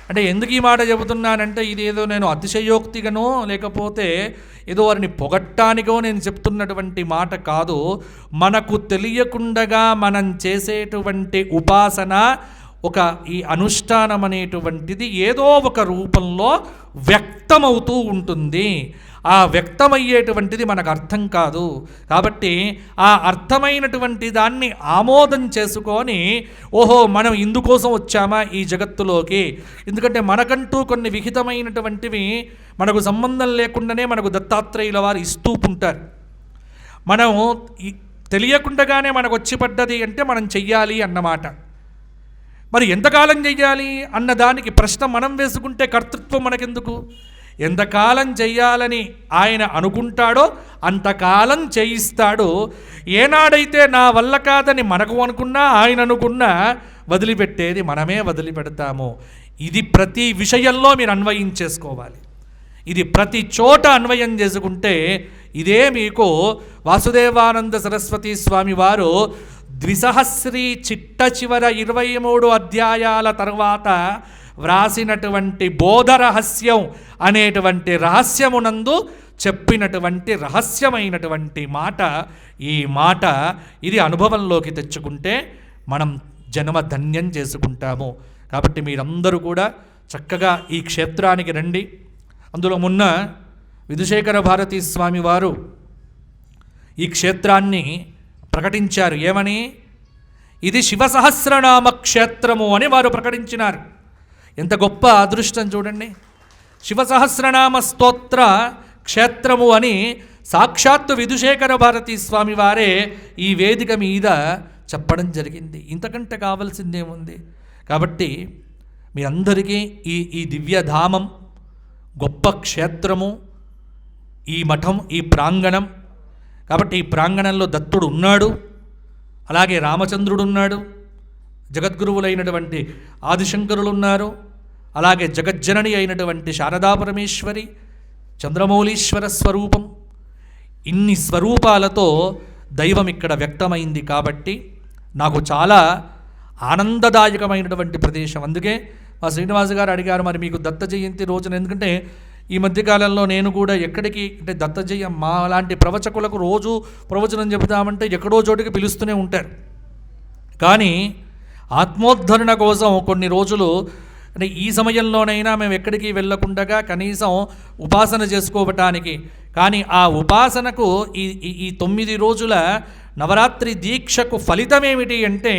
అంటే ఎందుకు ఈ మాట చెబుతున్నానంటే ఇది ఏదో నేను అతిశయోక్తిగానో లేకపోతే ఏదో వారిని పొగట్టానికో నేను చెప్తున్నటువంటి మాట కాదు. మనకు తెలియకుండగా మనం చేసేటువంటి ఉపాసన, ఒక ఈ అనుష్ఠానం అనేటువంటిది ఏదో ఒక రూపంలో వ్యక్తమవుతూ ఉంటుంది. ఆ వ్యక్తమయ్యేటువంటిది మనకు అర్థం కాదు. కాబట్టి ఆ అర్థమైనటువంటి దాన్ని ఆమోదం చేసుకొని, ఓహో మనం ఇందుకోసం వచ్చామా ఈ జగత్తులోకి, ఎందుకంటే మనకంటూ కొన్ని విహితమైనటువంటివి మనకు సంబంధం లేకుండానే మనకు దత్తాత్రేయుల వారు ఇస్తూ ఉంటారు. మనం తెలియకుండానే మనకు వచ్చి పడ్డది అంటే మనం చెయ్యాలి అన్నమాట. మరి ఎంతకాలం చెయ్యాలి అన్నదానికి ప్రశ్న మనం వేసుకుంటే కర్తృత్వం మనకెందుకు? ఎంతకాలం చెయ్యాలని ఆయన అనుకుంటాడో అంతకాలం చేయిస్తాడు. ఏనాడైతే నా వల్ల కాదని మనకు అనుకున్నా ఆయన అనుకున్నా వదిలిపెట్టేది మనమే వదిలిపెడతాము. ఇది ప్రతి విషయంలో మీరు అన్వయం చేసుకోవాలి. ఇది ప్రతి చోట అన్వయం చేసుకుంటే ఇదే మీకు వాసుదేవానంద సరస్వతి స్వామి వారు ద్విసహస్రీ చిట్ట చివర 23 అధ్యాయాల తర్వాత వ్రాసినటువంటి బోధ రహస్యం అనేటువంటి రహస్యమునందు చెప్పినటువంటి రహస్యమైనటువంటి మాట ఈ మాట. ఇది అనుభవంలోకి తెచ్చుకుంటే మనం జన్మ ధన్యం చేసుకుంటాము. కాబట్టి మీరందరూ కూడా చక్కగా ఈ క్షేత్రానికి రండి. అందులో మొన్న విధుశేఖర భారతీ స్వామి వారు ఈ క్షేత్రాన్ని ప్రకటించారు. ఏమని? ఇది శివసహస్రనామ క్షేత్రము అని వారు ప్రకటించినారు. ఎంత గొప్ప అదృష్టం చూడండి. శివసహస్రనామ స్తోత్ర క్షేత్రము అని సాక్షాత్తు విధుశేఖర భారతీ స్వామి వారే ఈ వేదిక మీద చెప్పడం జరిగింది. ఇంతకంటే కావాల్సిందేముంది? కాబట్టి మీరందరికీ ఈ దివ్యధామం, గొప్ప క్షేత్రము, ఈ మఠం, ఈ ప్రాంగణం. కాబట్టి ఈ ప్రాంగణంలో దత్తుడు ఉన్నాడు, అలాగే రామచంద్రుడు ఉన్నాడు, జగద్గురువులైనటువంటి ఆదిశంకరులు ఉన్నారు, అలాగే జగజ్జనని అయినటువంటి శారదా పరమేశ్వరి, చంద్రమౌళీశ్వర స్వరూపం. ఇన్ని స్వరూపాలతో దైవం ఇక్కడ వ్యక్తమైంది. కాబట్టి నాకు చాలా ఆనందదాయకమైనటువంటి ప్రదేశం. అందుకే మా శ్రీనివాస్ గారు అడిగారు, మరి మీకు దత్త జయంతి రోజున, ఎందుకంటే ఈ మధ్యకాలంలో నేను కూడా ఎక్కడికి అంటే దత్త జయం మా లాంటి ప్రవచకులకు రోజు ప్రవచనం చెబుతామంటే ఎక్కడో చోటికి పిలుస్తూనే ఉంటారు. కానీ ఆత్మోద్ధరణ కోసం కొన్ని రోజులు అంటే ఈ సమయంలోనైనా మేము ఎక్కడికి వెళ్ళకుండా కనీసం ఉపాసన చేసుకోవటానికి, కానీ ఆ ఉపాసనకు ఈ 9 రోజుల నవరాత్రి దీక్షకు ఫలితం ఏమిటి అంటే,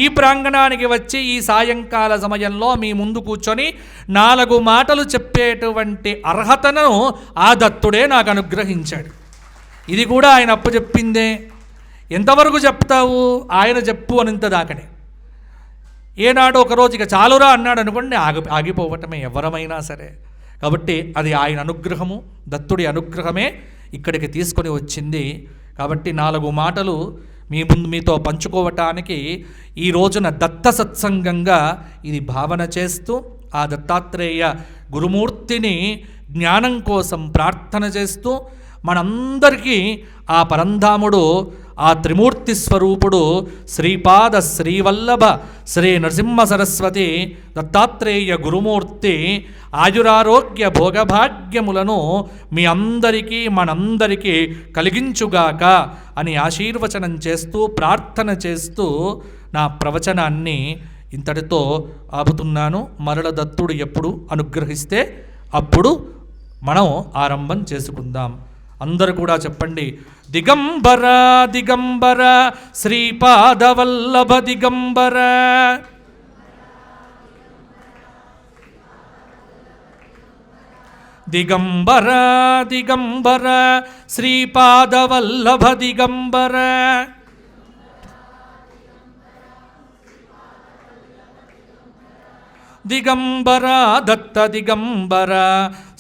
ఈ ప్రాంగణానికి వచ్చి ఈ సాయంకాల సమయంలో మీ ముందు కూర్చొని 4 మాటలు చెప్పేటువంటి అర్హతను ఆ దత్తుడే నాకు అనుగ్రహించాడు. ఇది కూడా ఆయన అప్పచెప్పిందే. ఎంతవరకు చెప్తావు? ఆయన చెప్పు అనంత దాకనే. ఏనాడు ఒకరోజు ఇక చాలురా అన్నాడు అనుకోండి, ఆగిపోవటమే ఎవరమైనా సరే. కాబట్టి అది ఆయన అనుగ్రహము, దత్తుడి అనుగ్రహమే ఇక్కడికి తీసుకొని వచ్చింది. కాబట్టి 4 మాటలు మీతో పంచుకోవటానికి ఈ రోజున దత్త సత్సంగంగా ఇది భావన చేస్తూ, ఆ దత్తాత్రేయ గురుమూర్తిని జ్ఞానం కోసం ప్రార్థన చేస్తూ, మనందరికీ ఆ పరంధాముడు, ఆ త్రిమూర్తి స్వరూపుడు శ్రీపాద శ్రీవల్లభ శ్రీ నరసింహ సరస్వతి దత్తాత్రేయ గురుమూర్తి ఆయురారోగ్య భోగభాగ్యములను మీ అందరికీ మనందరికీ కలిగించుగాక అని ఆశీర్వచనం చేస్తూ ప్రార్థన చేస్తూ నా ప్రవచనాన్ని ఇంతటితో ఆపుతున్నాను. మరల దత్తుడు ఎప్పుడు అనుగ్రహిస్తే అప్పుడు మనం ఆరంభం చేసుకుందాం. అందరూ కూడా చెప్పండి, దిగంబర దిగంబర శ్రీపాదవల్లభ దిగంబర. దిగంబర దిగంబర శ్రీపాదవల్లభ దిగంబర. దిగంబర దత్త దిగంబర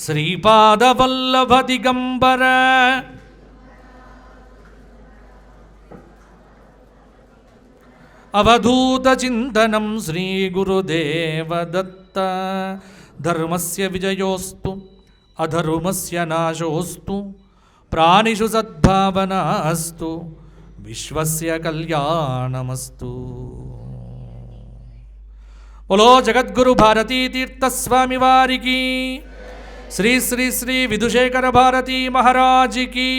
శ్రీపాదవల్లభ దిగంబర. అవధూత చింతనం శ్రీ గురుదేవ దత్త. ధర్మస్య విజయోస్తు అధర్మస్య నాశోస్తు ప్రాణిషు సద్భావనాస్తు విశ్వస్య కళ్యాణమస్తు. బోలో జగద్గురు భారతీ తీర్థస్వామి వారికి, శ్రీ శ్రీ శ్రీ విధుశేఖర భారతీ మహారాజుకి.